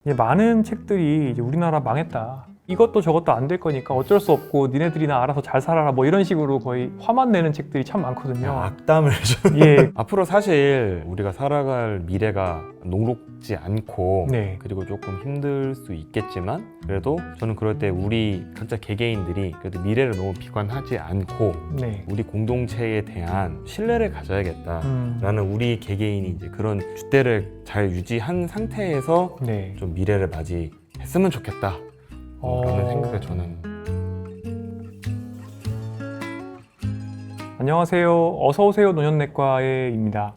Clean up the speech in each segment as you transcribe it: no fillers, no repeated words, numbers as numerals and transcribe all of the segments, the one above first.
많은 책들이 이제 우리나라 망했다, 이것도 저것도 안 될 거니까 어쩔 수 없고 니네들이나 알아서 잘 살아라, 뭐 이런 식으로 거의 화만 내는 책들이 참 많거든요. 악담을 좀. 예. 앞으로 사실 우리가 살아갈 미래가 녹록지 않고 네. 그리고 조금 힘들 수 있겠지만 그래도 저는 그럴 때 우리 각자 개개인들이 그래도 미래를 너무 비관하지 않고 네. 우리 공동체에 대한 신뢰를 가져야겠다 라는 우리 개개인이 이제 그런 줏대를 잘 유지한 상태에서 네. 좀 미래를 맞이했으면 좋겠다 라는 생각을 저는. 안녕하세요. 어서오세요 노년내과의입니다.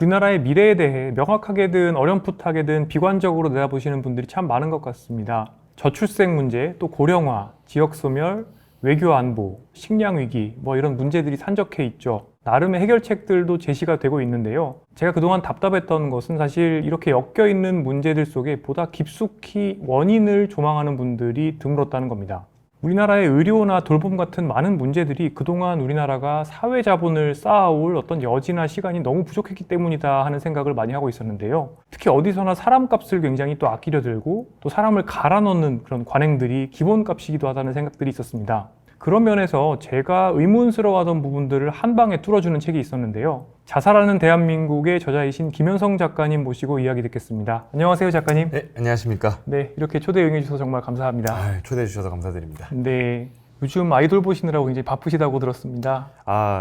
우리나라의 미래에 대해 명확하게든 어렴풋하게든 비관적으로 내다보시는 분들이 참 많은 것 같습니다. 저출생 문제, 또 고령화, 지역소멸, 외교 안보, 식량 위기, 뭐 이런 문제들이 산적해 있죠. 나름의 해결책들도 제시가 되고 있는데요. 제가 그동안 답답했던 것은 사실 이렇게 엮여 있는 문제들 속에 보다 깊숙이 원인을 조망하는 분들이 드물었다는 겁니다. 우리나라의 의료나 돌봄 같은 많은 문제들이 그동안 우리나라가 사회 자본을 쌓아올 어떤 여지나 시간이 너무 부족했기 때문이다 하는 생각을 많이 하고 있었는데요. 특히 어디서나 사람값을 굉장히 또 아끼려 들고 또 사람을 갈아 넣는 그런 관행들이 기본값이기도 하다는 생각들이 있었습니다. 그런 면에서 제가 의문스러워하던 부분들을 한 방에 뚫어주는 책이 있었는데요. 자살하는 대한민국의 저자이신 김현성 작가님 모시고 이야기 듣겠습니다. 안녕하세요, 작가님. 네, 안녕하십니까. 네, 이렇게 초대 응해주셔서 정말 감사합니다. 초대해 주셔서 감사드립니다. 네, 요즘 아이돌 보시느라고 굉장히 바쁘시다고 들었습니다.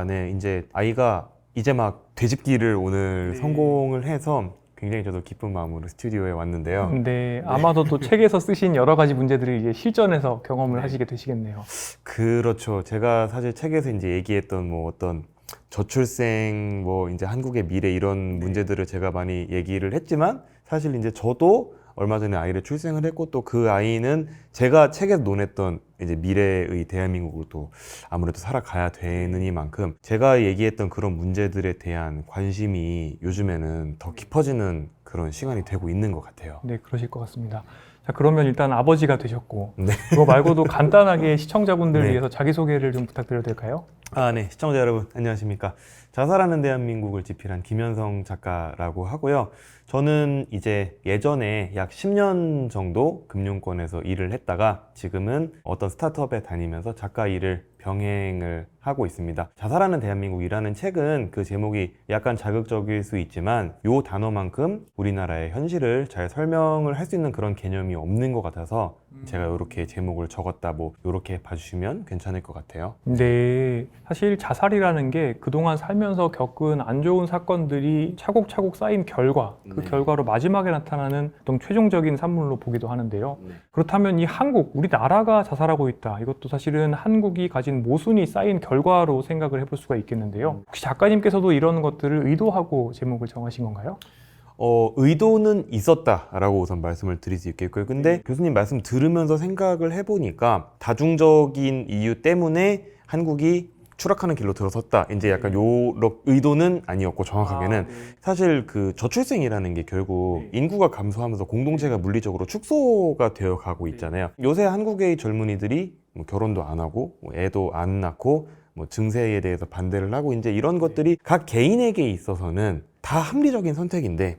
네, 이제 아이가 이제 막 되짚기를 오늘 성공을 해서 굉장히 저도 기쁜 마음으로 스튜디오에 왔는데요. 네, 아마도 또 책에서 쓰신 여러 가지 문제들을 이제 실전에서 경험을 하시게 되시겠네요. 그렇죠. 제가 사실 책에서 이제 얘기했던 뭐 어떤 저출생, 뭐 이제 한국의 미래 이런 문제들을 제가 많이 얘기를 했지만 사실 이제 저도 얼마 전에 아이를 출생을 했고 또 그 아이는 제가 책에서 논했던 이제 미래의 대한민국을 또 아무래도 살아가야 되는 이만큼 제가 얘기했던 그런 문제들에 대한 관심이 요즘에는 더 깊어지는 그런 시간이 되고 있는 것 같아요. 네, 그러실 것 같습니다. 자, 그러면 일단 아버지가 되셨고 네. 그거 말고도 간단하게 시청자분들 네. 위해서 자기소개를 좀 부탁드려도 될까요? 네. 시청자 여러분, 안녕하십니까. 자살하는 대한민국을 집필한 김현성 작가라고 하고요. 저는 이제 예전에 약 10년 정도 금융권에서 일을 했다가 지금은 어떤 스타트업에 다니면서 작가 일을 병행을 하고 있습니다. 자살하는 대한민국이라는 책은 그 제목이 약간 자극적일 수 있지만 요 단어만큼 우리나라의 현실을 잘 설명을 할 수 있는 그런 개념이 없는 것 같아서 제가 이렇게 제목을 적었다, 뭐 이렇게 봐주시면 괜찮을 것 같아요. 네, 사실 자살이라는 게 그동안 살면서 겪은 안 좋은 사건들이 차곡차곡 쌓인 결과, 그 결과로 마지막에 나타나는 어떤 최종적인 산물로 보기도 하는데요. 그렇다면 이 한국, 우리나라가 자살하고 있다, 이것도 사실은 한국이 가진 모순이 쌓인 결과로 생각을 해볼 수가 있겠는데요. 혹시 작가님께서도 이런 것들을 의도하고 제목을 정하신 건가요? 의도는 있었다라고 우선 말씀을 드릴 수 있겠고요. 근데 교수님 말씀 들으면서 생각을 해보니까 다중적인 이유 때문에 한국이 추락하는 길로 들어섰다, 이제 약간 요런 의도는 아니었고 정확하게는 사실 그 저출생이라는 게 결국 인구가 감소하면서 공동체가 물리적으로 축소가 되어 가고 있잖아요. 요새 한국의 젊은이들이 뭐 결혼도 안 하고 뭐 애도 안 낳고 뭐 증세에 대해서 반대를 하고 이제 이런 것들이 각 개인에게 있어서는 다 합리적인 선택인데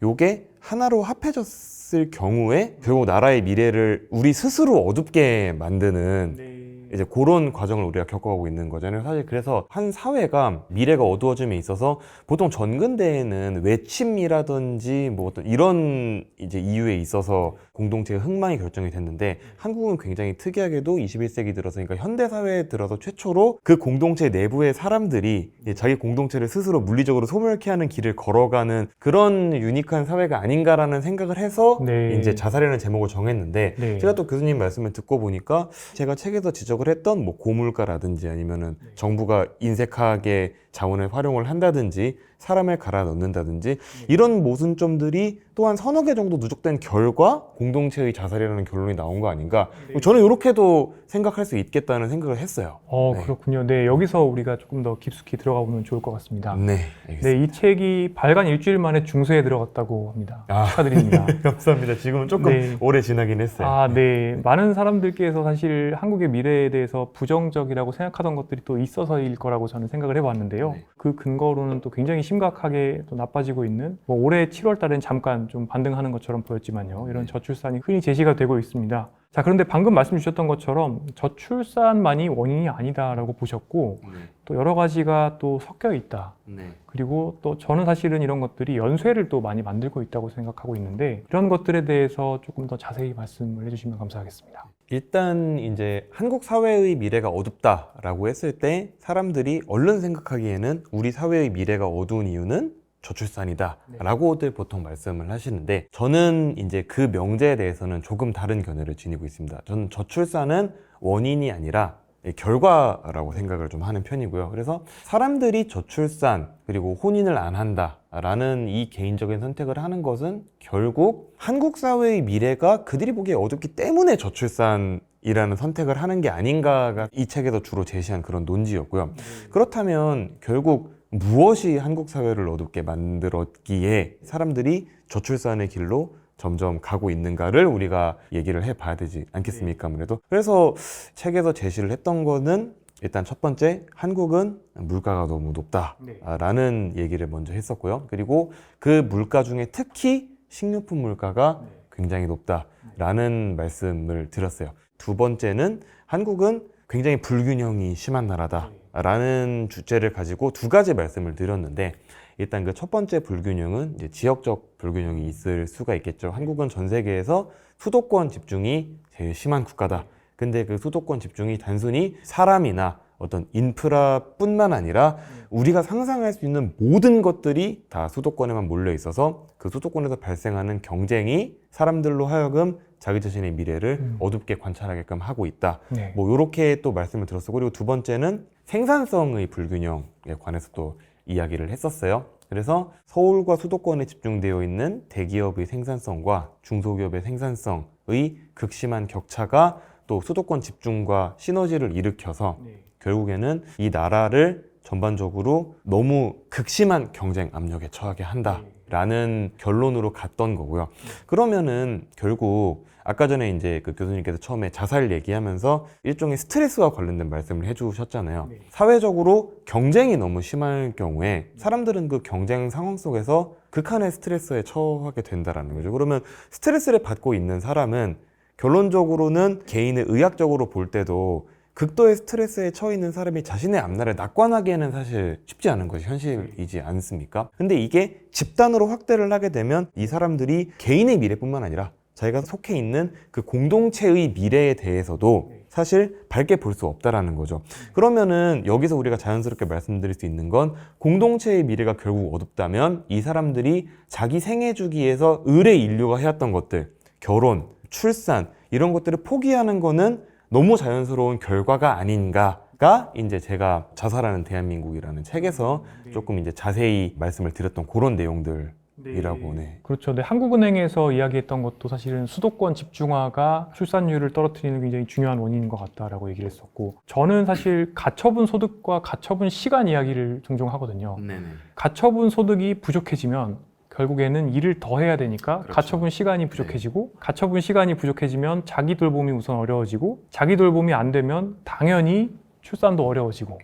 요게 하나로 합해졌을 경우에 결국 나라의 미래를 우리 스스로 어둡게 만드는 이제 그런 과정을 우리가 겪어가고 있는 거잖아요. 사실 그래서 한 사회가 미래가 어두워짐에 있어서 보통 전근대에는 외침이라든지 뭐 어떤 이런 이제 이유에 있어서 공동체의 흥망이 결정이 됐는데 한국은 굉장히 특이하게도 21세기 들어서, 그러니까 현대 사회에 들어서 최초로 그 공동체 내부의 사람들이 이제 자기 공동체를 스스로 물리적으로 소멸케 하는 길을 걸어가는 그런 유니크한 사회가 아닌가라는 생각을 해서 이제 자살이라는 제목을 정했는데 제가 또 교수님 말씀을 듣고 보니까 제가 책에서 지적을 했던 뭐 고물가라든지 아니면은 정부가 인색하게 자원을 활용을 한다든지 사람을 갈아 넣는다든지 이런 모순점들이 또한 서너 개 정도 누적된 결과 공동체의 자살이라는 결론이 나온 거 아닌가. 저는 이렇게도 생각할 수 있겠다는 생각을 했어요. 그렇군요. 네, 여기서 우리가 조금 더 깊숙이 들어가 보면 좋을 것 같습니다. 네, 알겠습니다. 네, 이 책이 발간 일주일 만에 중세에 들어갔다고 합니다. 축하드립니다. 감사합니다. 지금은 조금 오래 지나긴 했어요. 네. 많은 사람들께서 사실 한국의 미래에 대해서 부정적이라고 생각하던 것들이 또 있어서일 거라고 저는 생각을 해봤는데요. 있는데요. 네. 그 근거로는 또 굉장히 심각하게 또 나빠지고 있는 뭐 올해 7월 달엔 잠깐 좀 반등하는 것처럼 보였지만요. 이런 네. 저출산이 흔히 제시가 되고 있습니다. 자, 그런데 방금 말씀 주셨던 것처럼 저출산만이 원인이 아니다라고 보셨고 네. 또 여러 가지가 또 섞여 있다. 네. 그리고 또 저는 사실은 이런 것들이 연쇄를 또 많이 만들고 있다고 생각하고 있는데 이런 것들에 대해서 조금 더 자세히 말씀을 해주시면 감사하겠습니다. 일단 이제 한국 사회의 미래가 어둡다라고 했을 때 사람들이 얼른 생각하기에는 우리 사회의 미래가 어두운 이유는 저출산이다 라고들 보통 말씀을 하시는데 저는 이제 그 명제에 대해서는 조금 다른 견해를 지니고 있습니다. 저는 저출산은 원인이 아니라 결과라고 생각을 좀 하는 편이고요. 그래서 사람들이 저출산 그리고 혼인을 안 한다라는 이 개인적인 선택을 하는 것은 결국 한국 사회의 미래가 그들이 보기에 어둡기 때문에 저출산이라는 선택을 하는 게 아닌가가 이 책에서 주로 제시한 그런 논지였고요. 그렇다면 결국 무엇이 한국 사회를 어둡게 만들었기에 사람들이 저출산의 길로 점점 가고 있는가를 우리가 얘기를 해봐야 되지 않겠습니까? 아무래도. 그래서 책에서 제시를 했던 거는 일단 첫 번째, 한국은 물가가 너무 높다라는 얘기를 먼저 했었고요. 그리고 그 물가 중에 특히 식료품 물가가 굉장히 높다라는 말씀을 드렸어요. 두 번째는 한국은 굉장히 불균형이 심한 나라다라는 주제를 가지고 두 가지 말씀을 드렸는데 일단 그 첫 번째 불균형은 이제 지역적 불균형이 있을 수가 있겠죠. 한국은 전 세계에서 수도권 집중이 제일 심한 국가다. 근데 그 수도권 집중이 단순히 사람이나 어떤 인프라뿐만 아니라 우리가 상상할 수 있는 모든 것들이 다 수도권에만 몰려 있어서 그 수도권에서 발생하는 경쟁이 사람들로 하여금 자기 자신의 미래를 어둡게 관찰하게끔 하고 있다. 네. 뭐 이렇게 또 말씀을 드렸어. 그리고 두 번째는 생산성의 불균형에 관해서 또 이야기를 했었어요. 그래서 서울과 수도권에 집중되어 있는 대기업의 생산성과 중소기업의 생산성의 극심한 격차가 또 수도권 집중과 시너지를 일으켜서 결국에는 이 나라를 전반적으로 너무 극심한 경쟁 압력에 처하게 한다라는 결론으로 갔던 거고요. 그러면은 결국 아까 전에 이제 그 교수님께서 처음에 자살 얘기하면서 일종의 스트레스와 관련된 말씀을 해주셨잖아요. 사회적으로 경쟁이 너무 심할 경우에 사람들은 그 경쟁 상황 속에서 극한의 스트레스에 처하게 된다라는 거죠. 그러면 스트레스를 받고 있는 사람은 결론적으로는 개인을 의학적으로 볼 때도 극도의 스트레스에 처해 있는 사람이 자신의 앞날을 낙관하기에는 사실 쉽지 않은 것이 현실이지 않습니까? 근데 이게 집단으로 확대를 하게 되면 이 사람들이 개인의 미래뿐만 아니라 자기가 속해 있는 그 공동체의 미래에 대해서도 사실 밝게 볼 수 없다라는 거죠. 그러면은 여기서 우리가 자연스럽게 말씀드릴 수 있는 건 공동체의 미래가 결국 어둡다면 이 사람들이 자기 생애 주기에서 을의 인류가 해왔던 것들, 결혼, 출산 이런 것들을 포기하는 거는 너무 자연스러운 결과가 아닌가가 이제 제가 자살하는 대한민국이라는 책에서 조금 이제 자세히 말씀을 드렸던 그런 내용들. 이라고. 네. 그렇죠. 근데 한국은행에서 이야기했던 것도 사실은 수도권 집중화가 출산율을 떨어뜨리는 굉장히 중요한 원인인 것 같다라고 얘기를 했었고 저는 사실 가처분 소득과 가처분 시간 이야기를 종종 하거든요. 네네. 가처분 소득이 부족해지면 결국에는 일을 더 해야 되니까 그렇죠. 가처분 시간이 부족해지고 가처분 시간이 부족해지면 자기 돌봄이 우선 어려워지고 자기 돌봄이 안 되면 당연히 출산도 어려워지고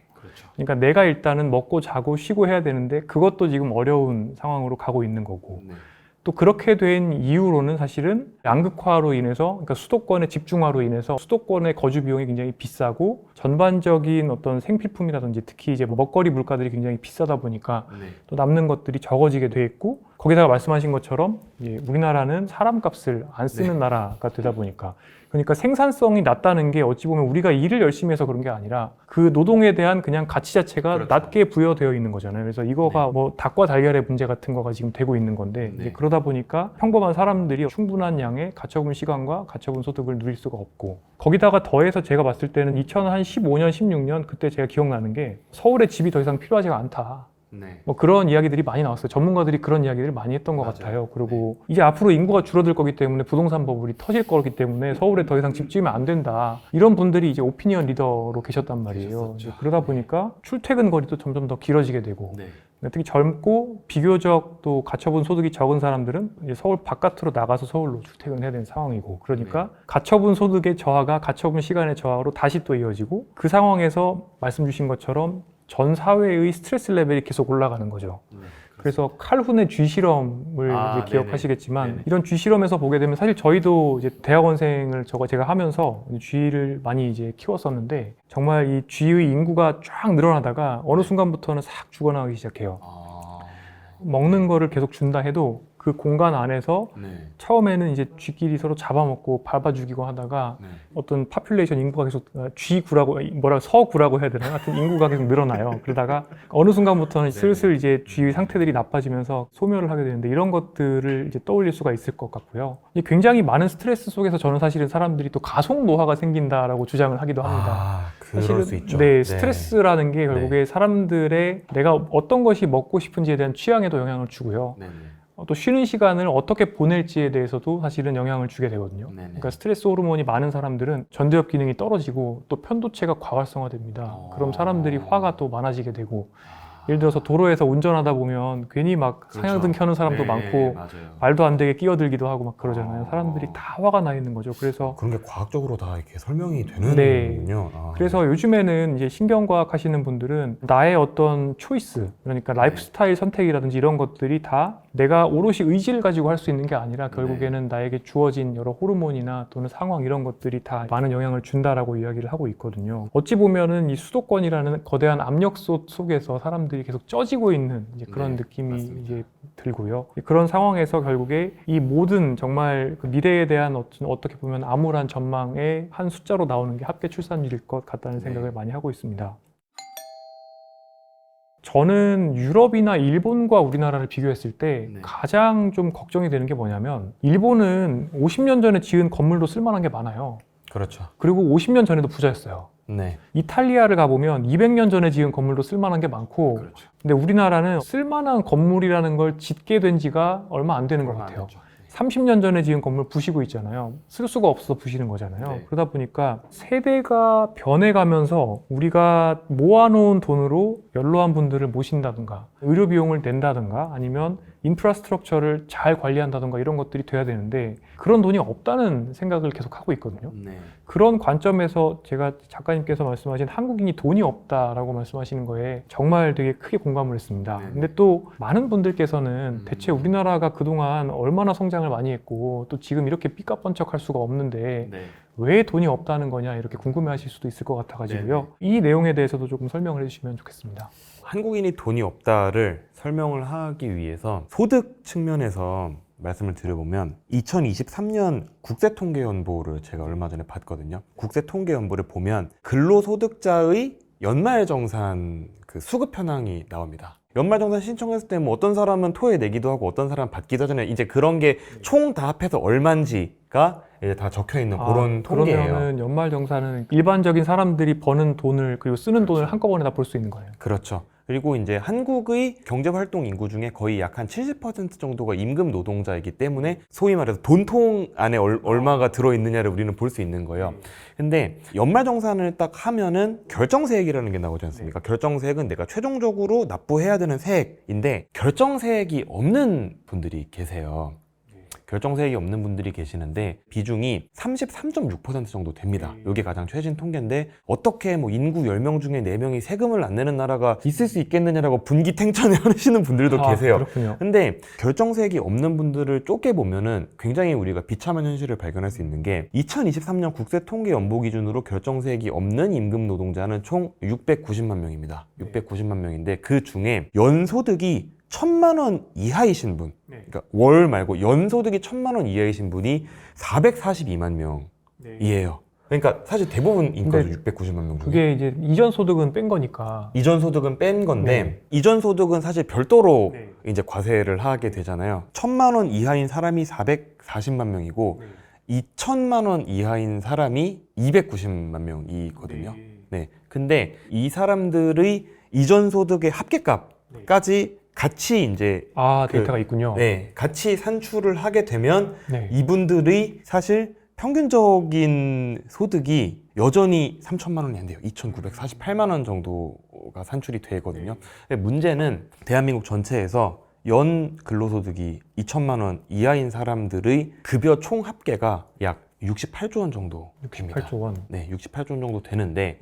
그러니까 내가 일단은 먹고 자고 쉬고 해야 되는데 그것도 지금 어려운 상황으로 가고 있는 거고 또 그렇게 된 이유로는 사실은 양극화로 인해서 그러니까 수도권의 집중화로 인해서 수도권의 거주 비용이 굉장히 비싸고 전반적인 어떤 생필품이라든지 특히 이제 먹거리 물가들이 굉장히 비싸다 보니까 또 남는 것들이 적어지게 돼 있고 거기다가 말씀하신 것처럼 이제 우리나라는 사람값을 안 쓰는 나라가 되다 보니까 그러니까 생산성이 낮다는 게 어찌 보면 우리가 일을 열심히 해서 그런 게 아니라 그 노동에 대한 그냥 가치 자체가 낮게 부여되어 있는 거잖아요. 그래서 이거가 뭐 닭과 달걀의 문제 같은 거가 지금 되고 있는 건데 이제 그러다 보니까 평범한 사람들이 충분한 양의 가처분 시간과 가처분 소득을 누릴 수가 없고 거기다가 더해서 제가 봤을 때는 2015년, 16년 그때 제가 기억나는 게 서울에 집이 더 이상 필요하지가 않다. 뭐 그런 이야기들이 많이 나왔어요. 전문가들이 그런 이야기를 많이 했던 것 같아요. 그리고 이제 앞으로 인구가 줄어들 거기 때문에 부동산 버블이 터질 거기 때문에 서울에 더 이상 집 지으면 안 된다. 이런 분들이 이제 오피니언 리더로 계셨단 말이에요. 그러다 보니까 출퇴근 거리도 점점 더 길어지게 되고 특히 젊고 비교적 또 가처분 소득이 적은 사람들은 이제 서울 바깥으로 나가서 서울로 출퇴근해야 되는 상황이고 그러니까 가처분 소득의 저하가 가처분 시간의 저하로 다시 또 이어지고 그 상황에서 말씀 주신 것처럼 전 사회의 스트레스 레벨이 계속 올라가는 거죠. 그래서 칼훈의 쥐 실험을 이제 기억하시겠지만 네네. 이런 쥐 실험에서 보게 되면 사실 저희도 이제 대학원생을 제가 하면서 쥐를 많이 이제 키웠었는데 정말 이 쥐의 인구가 쫙 늘어나다가 어느 순간부터는 싹 죽어나가기 시작해요. 먹는 거를 계속 준다 해도 그 공간 안에서 처음에는 이제 쥐끼리 서로 잡아먹고 밟아 죽이고 하다가 어떤 파퓰레이션 인구가 계속 쥐구라고 서구라고 해야 되나? 하여튼 인구가 계속 늘어나요. 그러다가 어느 순간부터는 슬슬 이제 쥐의 상태들이 나빠지면서 소멸을 하게 되는데 이런 것들을 이제 떠올릴 수가 있을 것 같고요. 이제 굉장히 많은 스트레스 속에서 저는 사실은 사람들이 또 가속 노화가 생긴다라고 주장을 하기도 합니다. 그럴 수 있죠. 네, 스트레스라는 게 결국에 사람들의 내가 어떤 것이 먹고 싶은지에 대한 취향에도 영향을 주고요. 또 쉬는 시간을 어떻게 보낼지에 대해서도 사실은 영향을 주게 되거든요. 그러니까 스트레스 호르몬이 많은 사람들은 전두엽 기능이 떨어지고 또 편도체가 과활성화됩니다. 그럼 사람들이 화가 또 많아지게 되고 예를 들어서 도로에서 운전하다 보면 괜히 막 상향등 켜는 사람도 많고 말도 안 되게 끼어들기도 하고 막 그러잖아요. 사람들이 다 화가 나 있는 거죠. 그래서 그런 게 과학적으로 다 이렇게 설명이 되는군요. 그래서 요즘에는 이제 신경과학 하시는 분들은 나의 어떤 초이스, 그러니까 라이프스타일 선택이라든지 이런 것들이 다 내가 오롯이 의지를 가지고 할 수 있는 게 아니라 결국에는 나에게 주어진 여러 호르몬이나 또는 상황 이런 것들이 다 많은 영향을 준다라고 이야기를 하고 있거든요. 어찌 보면은 이 수도권이라는 거대한 압력 속에서 사람들이 계속 쪄지고 있는 이제 그런 느낌이 맞습니다. 이제 들고요. 그런 상황에서 결국에 이 모든 정말 그 미래에 대한 어떻게 보면 암울한 전망의 한 숫자로 나오는 게 합계 출산율일 것 같다는 생각을 많이 하고 있습니다. 저는 유럽이나 일본과 우리나라를 비교했을 때 가장 좀 걱정이 되는 게 뭐냐면 일본은 50년 전에 지은 건물도 쓸만한 게 많아요. 그렇죠. 그리고 50년 전에도 부자였어요. 이탈리아를 가보면 200년 전에 지은 건물도 쓸만한 게 많고 근데 우리나라는 쓸만한 건물이라는 걸 짓게 된 지가 얼마 안 되는 것 같아요. 30년 전에 지은 건물 부시고 있잖아요. 쓸 수가 없어서 부시는 거잖아요. 그러다 보니까 세대가 변해가면서 우리가 모아놓은 돈으로 연로한 분들을 모신다든가 의료 비용을 낸다든가 아니면 인프라스트럭처를 잘 관리한다든가 이런 것들이 돼야 되는데 그런 돈이 없다는 생각을 계속 하고 있거든요. 그런 관점에서 제가 작가님께서 말씀하신 한국인이 돈이 없다라고 말씀하시는 거에 정말 되게 크게 공감을 했습니다. 근데 또 많은 분들께서는 대체 우리나라가 그동안 얼마나 성장을 많이 했고 또 지금 이렇게 삐까뻔쩍할 수가 없는데 왜 돈이 없다는 거냐 이렇게 궁금해하실 수도 있을 것 같아가지고요. 이 내용에 대해서도 조금 설명을 해주시면 좋겠습니다. 한국인이 돈이 없다를 설명을 하기 위해서 소득 측면에서 말씀을 드려보면 2023년 국세통계연보를 제가 얼마 전에 봤거든요. 국세통계연보를 보면 근로소득자의 연말정산 그 수급 현황이 나옵니다. 연말정산 신청했을 때 뭐 어떤 사람은 토해 내기도 하고 어떤 사람은 받기도 하잖아요. 이제 그런 게 총 다 합해서 얼마인지가 이제 다 적혀 있는 그런 통계예요. 그러면은 연말정산은 일반적인 사람들이 버는 돈을 그리고 쓰는 돈을 한꺼번에 다 볼 수 있는 거예요. 그렇죠. 그리고 이제 한국의 경제활동 인구 중에 거의 약 한 70% 정도가 임금 노동자이기 때문에 소위 말해서 돈통 안에 얼마가 들어있느냐를 우리는 볼 수 있는 거예요. 근데 연말정산을 딱 하면은 결정세액이라는 게 나오지 않습니까? 결정세액은 내가 최종적으로 납부해야 되는 세액인데 결정세액이 없는 분들이 계세요. 결정세액이 없는 분들이 계시는데 비중이 33.6% 정도 됩니다. 이게 가장 최신 통계인데 어떻게 뭐 인구 10명 중에 4명이 세금을 안 내는 나라가 있을 수 있겠느냐라고 분기탱천을 하시는 분들도 계세요. 그렇군요. 근데 결정세액이 없는 분들을 쪼개보면은 굉장히 우리가 비참한 현실을 발견할 수 있는 게 2023년 국세통계연보 기준으로 결정세액이 없는 임금 노동자는 총 690만 명입니다. 690만 명인데 그 중에 연소득이 1,000만 원 이하이신 분, 그러니까 월 말고 연소득이 1,000만 원 이하이신 분이 442만 명이에요. 그러니까 사실 대부분 인구죠. 690만 명 중에. 그게 이제 이전 소득은 뺀 거니까. 이전 소득은 뺀 건데 이전 소득은 사실 별도로 이제 과세를 하게 되잖아요. 1,000만 원 이하인 사람이 440만 명이고 2,000만 원 이하인 사람이 290만 명이거든요. 근데 이 사람들의 이전 소득의 합계값까지 같이 이제 데이터가 있군요. 같이 산출을 하게 되면 이분들의 사실 평균적인 소득이 여전히 3천만 원이 안 돼요. 2,948만 원 정도가 산출이 되거든요. 문제는 대한민국 전체에서 연 근로소득이 2천만 원 이하인 사람들의 급여 총 합계가 약 68조 원 정도 됩니다. 68조 원. 68조 원 정도 되는데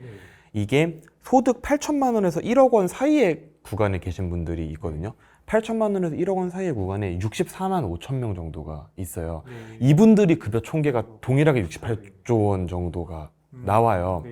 이게 소득 8천만 원에서 1억 원 사이의 구간에 계신 분들이 있거든요. 8천만 원에서 1억 원 사이의 구간에 64만 5천 명 정도가 있어요. 이분들이 급여 총계가 동일하게 68조 원 정도가 나와요.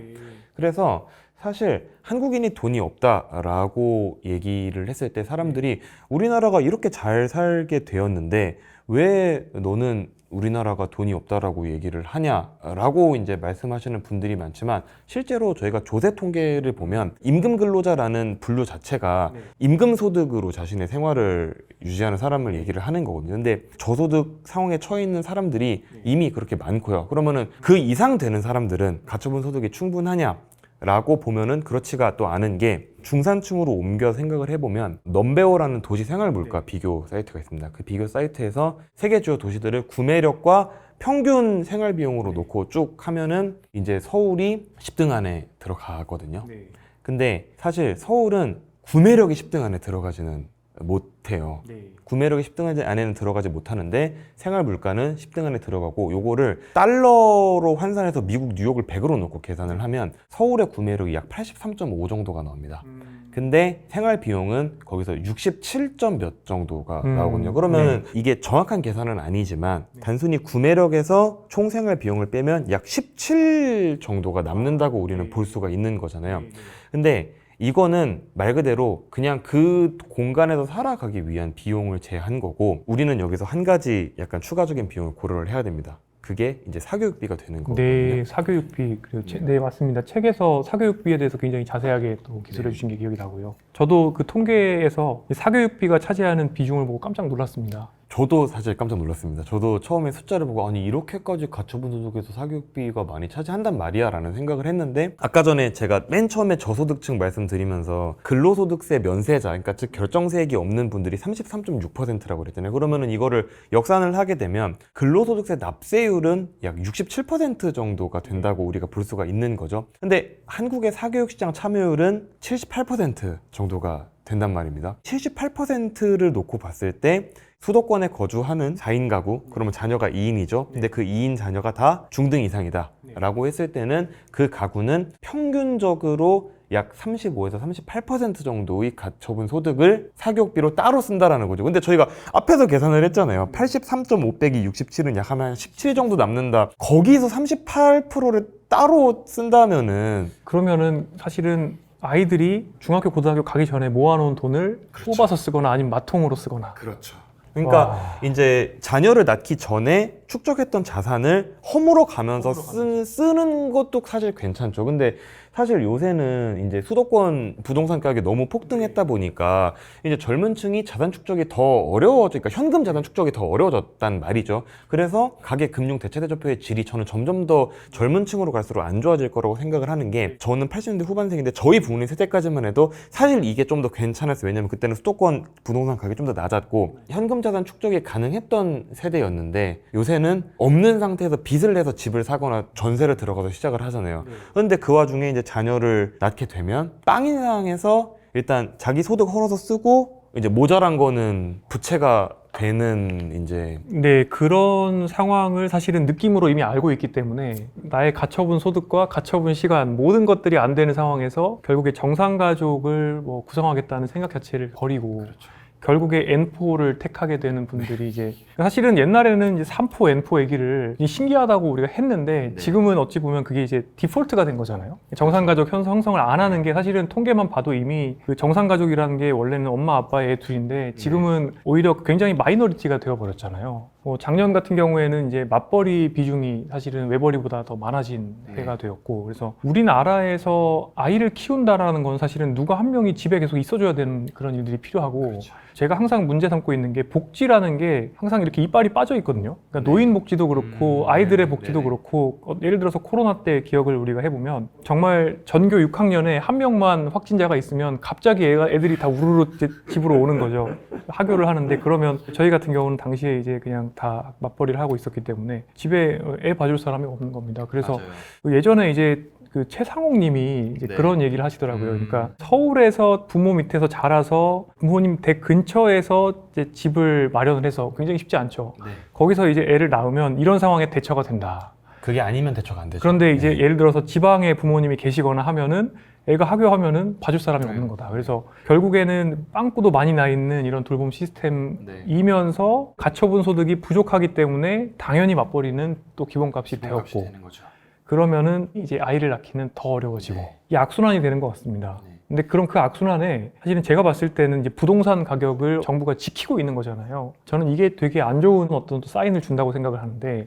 그래서 사실 한국인이 돈이 없다라고 얘기를 했을 때 사람들이 우리나라가 이렇게 잘 살게 되었는데 왜 너는 우리나라가 돈이 없다라고 얘기를 하냐라고 이제 말씀하시는 분들이 많지만 실제로 저희가 조세 통계를 보면 임금 근로자라는 분류 자체가 임금 소득으로 자신의 생활을 유지하는 사람을 얘기를 하는 거거든요. 근데 저소득 상황에 처해 있는 사람들이 이미 그렇게 많고요. 그러면은 그 이상 되는 사람들은 가처분 소득이 충분하냐? 라고 보면은 그렇지가 또 않은 게 중산층으로 옮겨 생각을 해보면 넘베어라는 도시 생활 물가 비교 사이트가 있습니다. 그 비교 사이트에서 세계 주요 도시들을 구매력과 평균 생활 비용으로 놓고 쭉 하면은 이제 서울이 10등 안에 들어가거든요. 근데 사실 서울은 구매력이 10등 안에 들어가지는 못해요. 구매력이 10등 안에는 들어가지 못하는데 생활 물가는 10등 안에 들어가고 요거를 달러로 환산해서 미국 뉴욕을 100으로 놓고 계산을 하면 서울의 구매력이 약 83.5 정도가 나옵니다. 근데 생활 비용은 거기서 67점 몇 정도가 나오거든요. 그러면 이게 정확한 계산은 아니지만 단순히 구매력에서 총 생활 비용을 빼면 약 17 정도가 남는다고 우리는 볼 수가 있는 거잖아요. 근데 이거는 말 그대로 그냥 그 공간에서 살아가기 위한 비용을 제한 거고 우리는 여기서 한 가지 약간 추가적인 비용을 고려를 해야 됩니다. 그게 이제 사교육비가 되는 거거든요. 네, 사교육비. 그리고 네, 맞습니다. 책에서 사교육비에 대해서 굉장히 자세하게 또 기술해 주신 게 기억이 나고요. 저도 그 통계에서 사교육비가 차지하는 비중을 보고 깜짝 놀랐습니다. 저도 사실 깜짝 놀랐습니다. 저도 처음에 숫자를 보고 아니 이렇게까지 가처분 소득에서 사교육비가 많이 차지한단 말이야 라는 생각을 했는데 아까 전에 제가 맨 처음에 저소득층 말씀드리면서 근로소득세 면세자 그러니까 즉 결정세액이 없는 분들이 33.6%라고 그랬잖아요. 그러면은 이거를 역산을 하게 되면 근로소득세 납세율은 약 67% 정도가 된다고 우리가 볼 수가 있는 거죠. 근데 한국의 사교육시장 참여율은 78% 정도가 된단 말입니다. 78%를 놓고 봤을 때 수도권에 거주하는 4인 가구, 그러면 자녀가 2인이죠. 근데 그 2인 자녀가 다 중등 이상이다 라고 했을 때는 그 가구는 평균적으로 약 35에서 38% 정도의 가처분 소득을 사교육비로 따로 쓴다라는 거죠. 근데 저희가 앞에서 계산을 했잖아요. 83.5 빼기 67은 약 한 17 정도 남는다. 거기서 38%를 따로 쓴다면은 그러면은 사실은 아이들이 중학교, 고등학교 가기 전에 모아놓은 돈을 뽑아서 쓰거나 아니면 마통으로 쓰거나. 그렇죠. 그러니까 와. 이제 자녀를 낳기 전에 축적했던 자산을 허물어 가면서 쓰는 것도 사실 괜찮죠. 근데 사실 요새는 이제 수도권 부동산 가격이 너무 폭등했다 보니까 이제 젊은 층이 자산 축적이 더 어려워지니까 현금 자산 축적이 더 어려워졌단 말이죠. 그래서 가계 금융 대체 대조표의 질이 저는 점점 더 젊은 층으로 갈수록 안 좋아질 거라고 생각을 하는 게 저는 80년대 후반생인데 저희 부모님 세대까지만 해도 사실 이게 좀 더 괜찮았어요. 왜냐면 그때는 수도권 부동산 가격이 좀 더 낮았고 현금 자산 축적이 가능했던 세대였는데 요새는 없는 상태에서 빚을 내서 집을 사거나 전세를 들어가서 시작을 하잖아요. 그런데 그 와중에 이제 자녀를 낳게 되면 빵인상에서 일단 자기 소득 헐어서 쓰고 이제 모자란 거는 부채가 되는 이제 네, 그런 상황을 사실은 느낌으로 이미 알고 있기 때문에 나의 가처분 소득과 가처분 시간 모든 것들이 안 되는 상황에서 결국에 정상가족을 뭐 구성하겠다는 생각 자체를 버리고 결국에 N4를 택하게 되는 분들이 이제 사실은 옛날에는 이제 3포, N4 얘기를 신기하다고 우리가 했는데 지금은 어찌 보면 그게 이제 디폴트가 된 거잖아요. 정상가족 형성을 안 하는 게 사실은 통계만 봐도 이미 그 정상가족이라는 게 원래는 엄마, 아빠의 애 둘인데 지금은 오히려 굉장히 마이너리티가 되어버렸잖아요. 뭐 작년 같은 경우에는 이제 맞벌이 비중이 사실은 외벌이보다 더 많아진 해가 되었고 그래서 우리나라에서 아이를 키운다라는 건 사실은 누가 한 명이 집에 계속 있어줘야 되는 그런 일들이 필요하고 제가 항상 문제 삼고 있는 게 복지라는 게 항상 이렇게 이빨이 빠져 있거든요. 그러니까 노인 복지도 그렇고 아이들의 복지도 그렇고 예를 들어서 코로나 때 기억을 우리가 해보면 정말 전교 6학년에 한 명만 확진자가 있으면 갑자기 애들이 다 우르르 집으로 오는 거죠. 하교를 하는데 그러면 저희 같은 경우는 당시에 이제 그냥 다 맞벌이를 하고 있었기 때문에 집에 애 봐줄 사람이 없는 겁니다. 그래서 예전에 이제 그 최상옥 님이 이제 그런 얘기를 하시더라고요. 그러니까 서울에서 부모 밑에서 자라서 부모님 댁 근처에서 이제 집을 마련을 해서 굉장히 쉽지 않죠. 거기서 이제 애를 낳으면 이런 상황에 대처가 된다. 그게 아니면 대처가 안 되죠. 그런데 이제 예를 들어서 지방에 부모님이 계시거나 하면은 애가 하교하면은 봐줄 사람이 없는 거다. 그래서 결국에는 빵꾸도 많이 나 있는 이런 돌봄 시스템이면서 가처분 소득이 부족하기 때문에 당연히 맞벌이는 또 기본값이 되었고, 그러면은 이제 아이를 낳기는 더 어려워지고 이 악순환이 되는 것 같습니다. 근데 그럼 그 악순환에 사실은 제가 봤을 때는 이제 부동산 가격을 정부가 지키고 있는 거잖아요. 저는 이게 되게 안 좋은 어떤 또 사인을 준다고 생각을 하는데,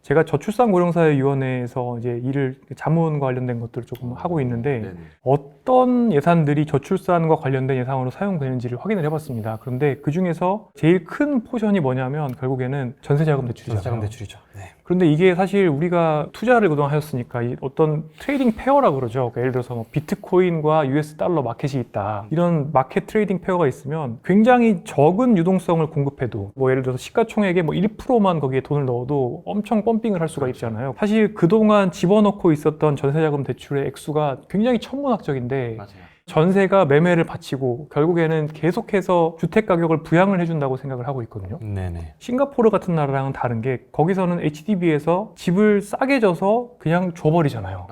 제가 저출산고령사회위원회에서 이제 일을 자문과 관련된 것들을 조금 하고 있는데 어떤 예산들이 저출산과 관련된 예산으로 사용되는지를 확인을 해봤습니다. 그런데 그 중에서 제일 큰 포션이 뭐냐면 결국에는 전세자금 대출이잖아요. 전세자금 대출이죠. 네. 그런데 이게 사실 우리가 투자를 그동안 하셨으니까 이 어떤 트레이딩 페어라고 그러죠. 그러니까 예를 들어서 뭐 비트코인과 US 달러 마켓이 있다. 이런 마켓 트레이딩 페어가 있으면 굉장히 적은 유동성을 공급해도 뭐 예를 들어서 시가총액의 뭐 1%만 거기에 돈을 넣어도 엄청 펌핑을 할 수가 있잖아요. 사실 그동안 집어넣고 있었던 전세자금 대출의 액수가 굉장히 천문학적인데 전세가 매매를 바치고 결국에는 계속해서 주택 가격을 부양을 해준다고 생각을 하고 있거든요. 네네. 싱가포르 같은 나라랑은 다른 게 거기서는 HDB에서 집을 싸게 줘서 그냥 줘버리잖아요.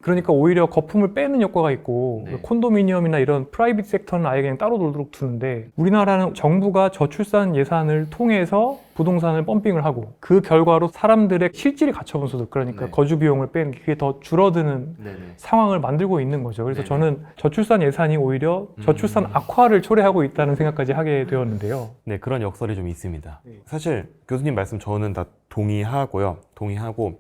그러니까 오히려 거품을 빼는 효과가 있고 콘도미니엄이나 이런 프라이빗 섹터는 아예 그냥 따로 놀도록 두는데, 우리나라는 정부가 저출산 예산을 통해서 부동산을 펌핑을 하고 그 결과로 사람들의 실질이 가처분 소득, 그러니까 거주 비용을 빼는 게 그게 더 줄어드는 상황을 만들고 있는 거죠. 그래서 저는 저출산 예산이 오히려 저출산 악화를 초래하고 있다는 생각까지 하게 되었는데요. 네, 그런 역설이 좀 있습니다. 사실 교수님 말씀 저는 다 동의하고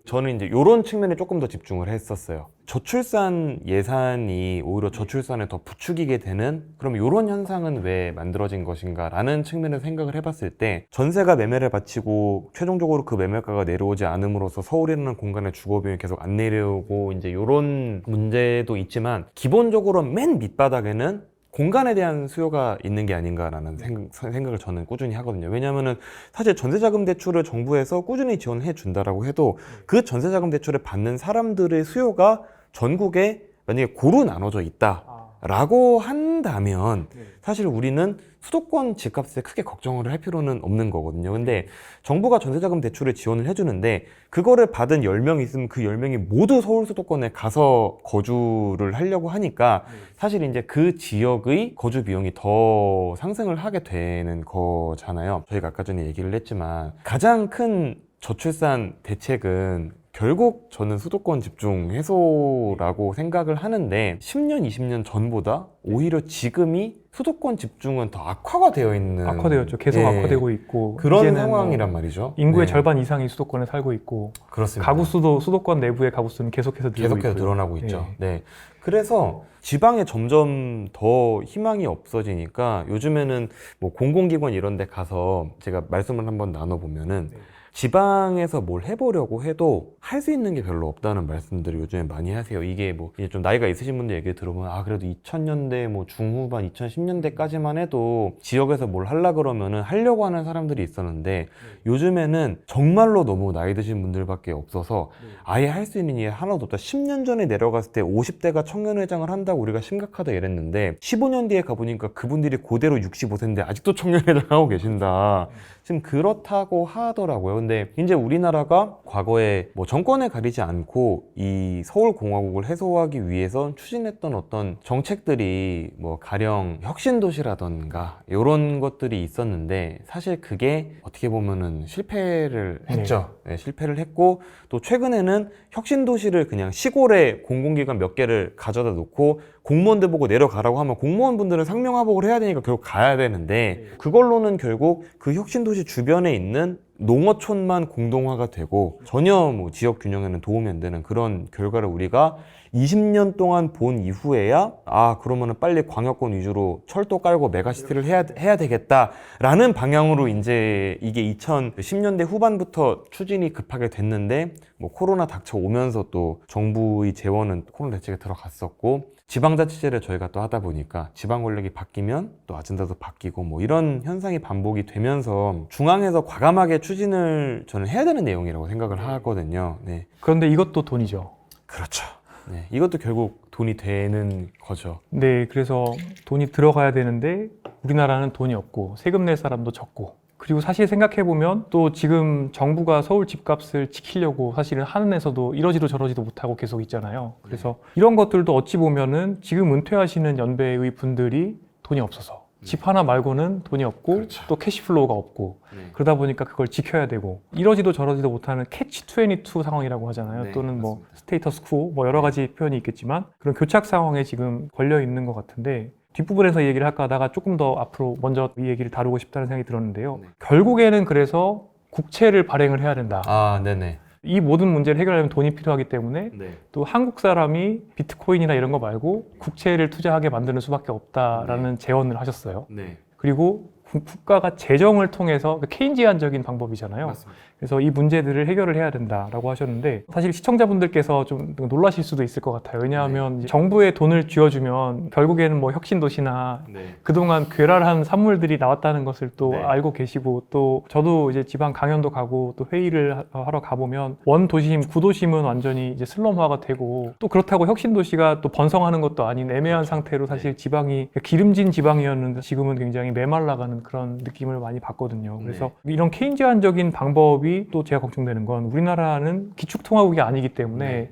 저는 이제 이런 측면에 조금 더 집중을 했었어요. 저출산 예산이 오히려 저출산을 더 부추기게 되는, 그럼 이런 현상은 왜 만들어진 것인가 라는 측면에서 생각을 해봤을 때, 전세가 매매를 바치고 최종적으로 그 매매가가 내려오지 않음으로써 서울이라는 공간의 주거비용이 계속 안 내려오고 이제 이런 문제도 있지만, 기본적으로 맨 밑바닥에는 공간에 대한 수요가 있는 게 아닌가라는 생각을 저는 꾸준히 하거든요. 왜냐하면은 사실 전세자금 대출을 정부에서 꾸준히 지원해 준다라고 해도 그 전세자금 대출을 받는 사람들의 수요가 전국에 만약에 고루 나눠져 있다라고 한다면 사실 우리는 수도권 집값에 크게 걱정을 할 필요는 없는 거거든요. 근데 정부가 전세자금 대출을 지원을 해주는데 그거를 받은 10명 있으면 그 10명이 모두 서울 수도권에 가서 거주를 하려고 하니까 사실 이제 그 지역의 거주 비용이 더 상승을 하게 되는 거잖아요. 저희가 아까 전에 얘기를 했지만 가장 큰 저출산 대책은 결국 저는 수도권 집중 해소라고 생각을 하는데, 10년, 20년 전보다 오히려 지금이 수도권 집중은 더 악화가 되어 있는, 악화되었죠. 계속 악화되고 있고 그런 상황이란 말이죠. 인구의 절반 이상이 수도권에 살고 있고, 그렇습니다. 가구 수도 수도권 내부의 가구 수는 계속해서 늘어나고 있죠. 네. 그래서 지방에 점점 더 희망이 없어지니까 요즘에는 뭐 공공기관 이런 데 가서 제가 말씀을 한번 나눠보면은 지방에서 뭘 해보려고 해도 할 수 있는 게 별로 없다는 말씀들을 요즘에 많이 하세요. 이게 뭐 이제 좀 나이가 있으신 분들 얘기 들어보면 그래도 2000년대 뭐 중후반 2010년대까지만 해도 지역에서 뭘 하려 그러면은 하려고 하는 사람들이 있었는데 요즘에는 정말로 너무 나이 드신 분들밖에 없어서 아예 할 수 있는 게 하나도 없다. 10년 전에 내려갔을 때 50대가 청년회장을 한다고 우리가 심각하다 이랬는데 15년 뒤에 가보니까 그분들이 그대로 65세인데 아직도 청년회장 하고 계신다. 지금 그렇다고 하더라고요. 근데 이제 우리나라가 과거에 뭐 정권에 가리지 않고 이 서울공화국을 해소하기 위해서 추진했던 어떤 정책들이 뭐 가령 혁신도시라던가 이런 것들이 있었는데 사실 그게 어떻게 보면은 실패를 했죠. 네, 실패를 했고 또 최근에는 혁신도시를 그냥 시골에 공공기관 몇 개를 가져다 놓고 공무원들 보고 내려가라고 하면 공무원분들은 상명하복을 해야 되니까 결국 가야 되는데 그걸로는 결국 그 혁신도시 주변에 있는 농어촌만 공동화가 되고 전혀 뭐 지역 균형에는 도움이 안 되는 그런 결과를 우리가 20년 동안 본 이후에야 그러면은 빨리 광역권 위주로 철도 깔고 메가시티를 해야 되겠다라는 방향으로 이제 이게 2010년대 후반부터 추진이 급하게 됐는데 뭐 코로나 닥쳐오면서 또 정부의 재원은 코로나 대책에 들어갔었고 지방자치제를 저희가 또 하다 보니까 지방 권력이 바뀌면 또 아젠다도 바뀌고 뭐 이런 현상이 반복이 되면서 중앙에서 과감하게 추진을 저는 해야 되는 내용이라고 생각을 하거든요. 네. 그런데 이것도 돈이죠. 그렇죠. 네. 이것도 결국 돈이 되는 거죠. 네, 그래서 돈이 들어가야 되는데 우리나라는 돈이 없고 세금 낼 사람도 적고 그리고 사실 생각해보면 또 지금 정부가 서울 집값을 지키려고 사실은 하는에서도 이러지도 저러지도 못하고 계속 있잖아요. 그래서 이런 것들도 어찌 보면은 지금 은퇴하시는 연배의 분들이 돈이 없어서 집 하나 말고는 돈이 없고 그렇죠. 또 캐시플로우가 없고 네. 그러다 보니까 그걸 지켜야 되고 이러지도 저러지도 못하는 캐치 22 상황이라고 하잖아요. 네, 또는 뭐 맞습니다. 스테이터스 쿠어 뭐 여러 가지 표현이 있겠지만 그런 교착 상황에 지금 걸려 있는 것 같은데 뒷부분에서 이 얘기를 할까 하다가 조금 더 앞으로 먼저 이 얘기를 다루고 싶다는 생각이 들었는데요. 네. 결국에는 그래서 국채를 발행을 해야 된다. 아, 네네. 이 모든 문제를 해결하려면 돈이 필요하기 때문에 네. 또 한국 사람이 비트코인이나 이런 거 말고 국채를 투자하게 만드는 수밖에 없다라는 제언을 하셨어요. 네. 그리고 국가가 재정을 통해서 케인지안적인 방법이잖아요. 맞습니다. 그래서 이 문제들을 해결을 해야 된다라고 하셨는데 사실 시청자분들께서 좀 놀라실 수도 있을 것 같아요. 왜냐하면 이제 정부에 돈을 쥐어주면 결국에는 뭐 혁신도시나 네. 그동안 괴랄한 산물들이 나왔다는 것을 또 네. 알고 계시고 또 저도 이제 지방 강연도 가고 또 회의를 하러 가보면 원 도심, 구도심은 완전히 이제 슬럼화가 되고 또 그렇다고 혁신도시가 또 번성하는 것도 아닌 애매한 상태로 사실 지방이 기름진 지방이었는데 지금은 굉장히 메말라가는 그런 느낌을 많이 받거든요. 그래서 이런 케인지안적인 방법이 또 제가 걱정되는 건 우리나라는 기축통화국이 아니기 때문에 네.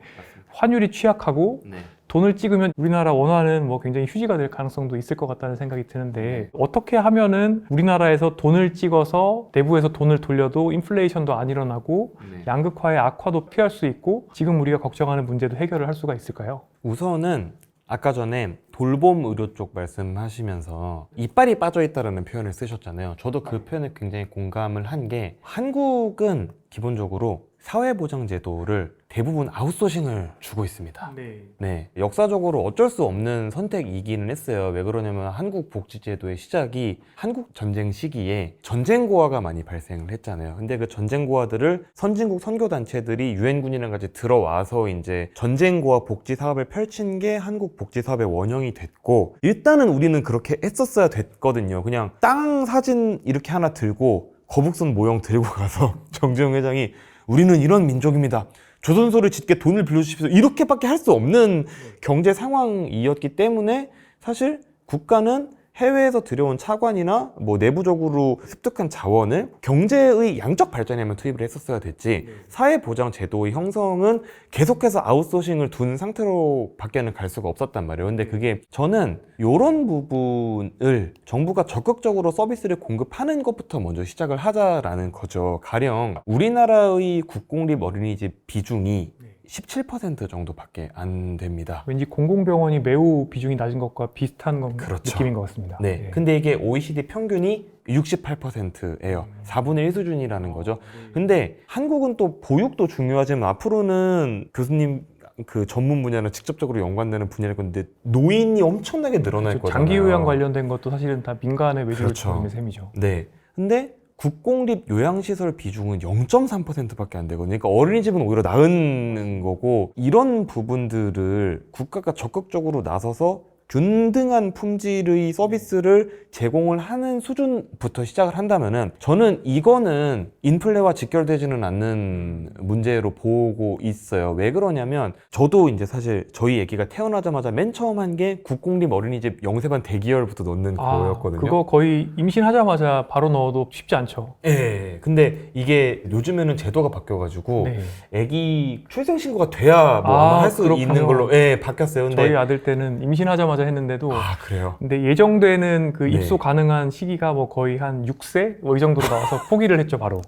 환율이 취약하고 네. 돈을 찍으면 우리나라 원화는 뭐 굉장히 휴지가 될 가능성도 있을 것 같다는 생각이 드는데 네. 어떻게 하면은 우리나라에서 돈을 찍어서 내부에서 돈을 돌려도 인플레이션도 안 일어나고 네. 양극화의 악화도 피할 수 있고 지금 우리가 걱정하는 문제도 해결을 할 수가 있을까요? 우선은 아까 전에 돌봄 의료 쪽 말씀하시면서 이빨이 빠져있다라는 표현을 쓰셨잖아요. 저도 그 표현에 굉장히 공감을 한 게 한국은 기본적으로 사회보장제도를 대부분 아웃소싱을 주고 있습니다. 네, 역사적으로 어쩔 수 없는 선택이기는 했어요. 왜 그러냐면 한국 복지제도의 시작이 한국 전쟁 시기에 전쟁고아가 많이 발생을 했잖아요. 근데 그 전쟁고아들을 선진국 선교단체들이 유엔군이랑 같이 들어와서 이제 전쟁고아 복지 사업을 펼친 게 한국 복지 사업의 원형이 됐고 일단은 우리는 그렇게 했었어야 됐거든요. 그냥 땅 사진 이렇게 하나 들고 거북선 모형 들고 가서 정주영 회장이 우리는 이런 민족입니다. 조선소를 짓게 돈을 빌려주십시오. 이렇게밖에 할 수 없는 경제 상황이었기 때문에 사실 국가는 해외에서 들여온 차관이나 뭐 내부적으로 습득한 자원을 경제의 양적 발전에만 투입을 했었어야 됐지 사회보장 제도의 형성은 계속해서 아웃소싱을 둔 상태로 밖에는 갈 수가 없었단 말이에요. 근데 그게 저는 이런 부분을 정부가 적극적으로 서비스를 공급하는 것부터 먼저 시작을 하자라는 거죠. 가령 우리나라의 국공립 어린이집 비중이 17% 정도밖에 안 됩니다. 왠지 공공병원이 매우 비중이 낮은 것과 비슷한 그렇죠. 느낌인 것 같습니다. 네. 근데 이게 OECD 평균이 68%예요. 4분의 1 수준이라는 거죠. 근데 한국은 또 보육도 중요하지만 앞으로는 교수님 그 전문 분야랑 직접적으로 연관되는 분야일 건데 노인이 엄청나게 늘어날 거잖아요. 장기 요양 관련된 것도 사실은 다 민간의 외주를 그렇죠. 주고 있는 셈이죠. 네. 근데 국공립 요양시설 비중은 0.3%밖에 안 되거든요. 그러니까 어린이집은 오히려 나은 거고 이런 부분들을 국가가 적극적으로 나서서 균등한 품질의 서비스를 제공을 하는 수준부터 시작을 한다면은 저는 이거는 인플레와 직결되지는 않는 문제로 보고 있어요. 왜 그러냐면 저도 이제 사실 저희 애기가 태어나자마자 맨 처음 한 게 국공립 어린이집 영세반 대기열부터 넣는 거였거든요. 그거 거의 임신하자마자 바로 넣어도 쉽지 않죠. 네. 근데 이게 요즘에는 제도가 바뀌어가지고 네. 애기 출생신고가 돼야 뭐 할 수 그렇군요. 있는 걸로 바뀌었어요. 근데 저희 아들 때는 임신하자마자 했는데도 그래요? 근데 예정되는 그 네. 입소 가능한 시기가 뭐 거의 한 6세? 뭐 이 정도로 나와서 포기를 했죠, 바로.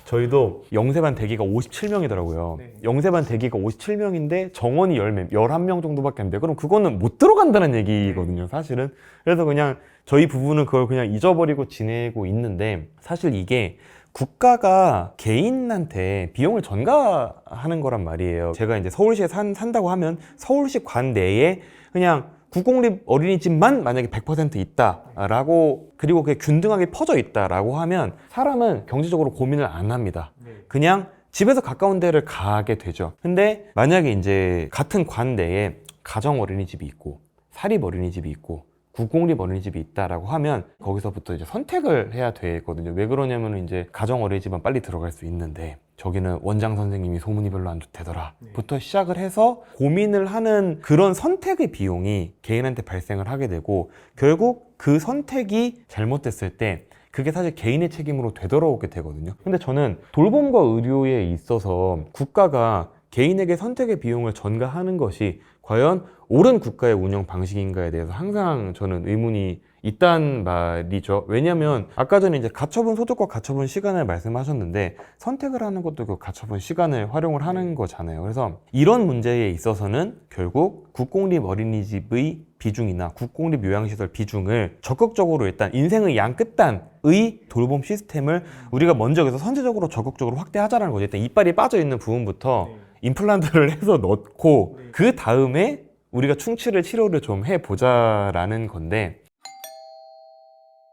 저희도 영세반 대기가 57명이더라고요. 네. 영세반 대기가 57명인데 정원이 10명, 11명 정도밖에 안 돼요. 그럼 그거는 못 들어간다는 얘기거든요, 사실은. 그래서 그냥 저희 부부는 그걸 그냥 잊어버리고 지내고 있는데 사실 이게 국가가 개인한테 비용을 전가하는 거란 말이에요. 제가 이제 서울시에 산다고 하면 서울시 관내에 그냥 국공립 어린이집만 만약에 100% 있다라고 그리고 그게 균등하게 퍼져 있다라고 하면 사람은 경제적으로 고민을 안 합니다. 그냥 집에서 가까운 데를 가게 되죠. 근데 만약에 이제 같은 관 내에 가정 어린이집이 있고 사립 어린이집이 있고 국공립 어린이집이 있다라고 하면 거기서부터 이제 선택을 해야 되거든요. 왜 그러냐면 이제 가정 어린이집은 빨리 들어갈 수 있는데 저기는 원장 선생님이 소문이 별로 안 좋대더라 부터 시작을 해서 고민을 하는 그런 선택의 비용이 개인한테 발생을 하게 되고 결국 그 선택이 잘못됐을 때 그게 사실 개인의 책임으로 되돌아오게 되거든요. 근데 저는 돌봄과 의료에 있어서 국가가 개인에게 선택의 비용을 전가하는 것이 과연 옳은 국가의 운영 방식인가에 대해서 항상 저는 의문이 있단 말이죠. 왜냐하면 아까 전에 이제 가처분 소득과 가처분 시간을 말씀하셨는데 선택을 하는 것도 그 가처분 시간을 활용을 하는 거잖아요. 그래서 이런 문제에 있어서는 결국 국공립 어린이집의 비중이나 국공립 요양시설 비중을 적극적으로 일단 인생의 양 끝단의 돌봄 시스템을 우리가 먼저 여기서 선제적으로 적극적으로 확대하자는 거죠. 일단 이빨이 빠져 있는 부분부터 임플란트를 해서 넣고 그 다음에 우리가 충치를 치료를 좀 해보자라는 건데,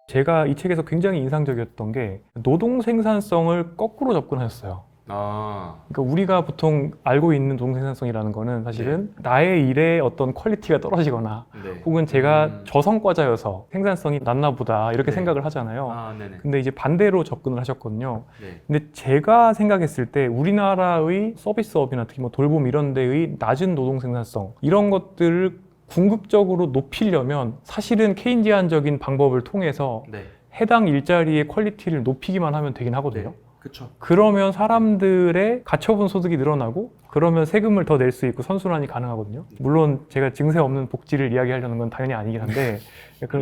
제가 이 책에서 굉장히 인상적이었던 게 노동 생산성을 거꾸로 접근하셨어요. 그러니까 우리가 보통 알고 있는 노동 생산성이라는 거는 사실은 나의 일의 어떤 퀄리티가 떨어지거나 혹은 제가 저성과자여서 생산성이 낮나 보다 이렇게 생각을 하잖아요. 근데 이제 반대로 접근을 하셨거든요. 근데 제가 생각했을 때 우리나라의 서비스업이나 특히 뭐 돌봄 이런 데의 낮은 노동 생산성 이런 것들을 궁극적으로 높이려면 사실은 케인지안적인 방법을 통해서 해당 일자리의 퀄리티를 높이기만 하면 되긴 하거든요. 그렇죠. 그러면 사람들의 가처분 소득이 늘어나고 그러면 세금을 더 낼 수 있고 선순환이 가능하거든요. 물론 제가 증세 없는 복지를 이야기하려는 건 당연히 아니긴 한데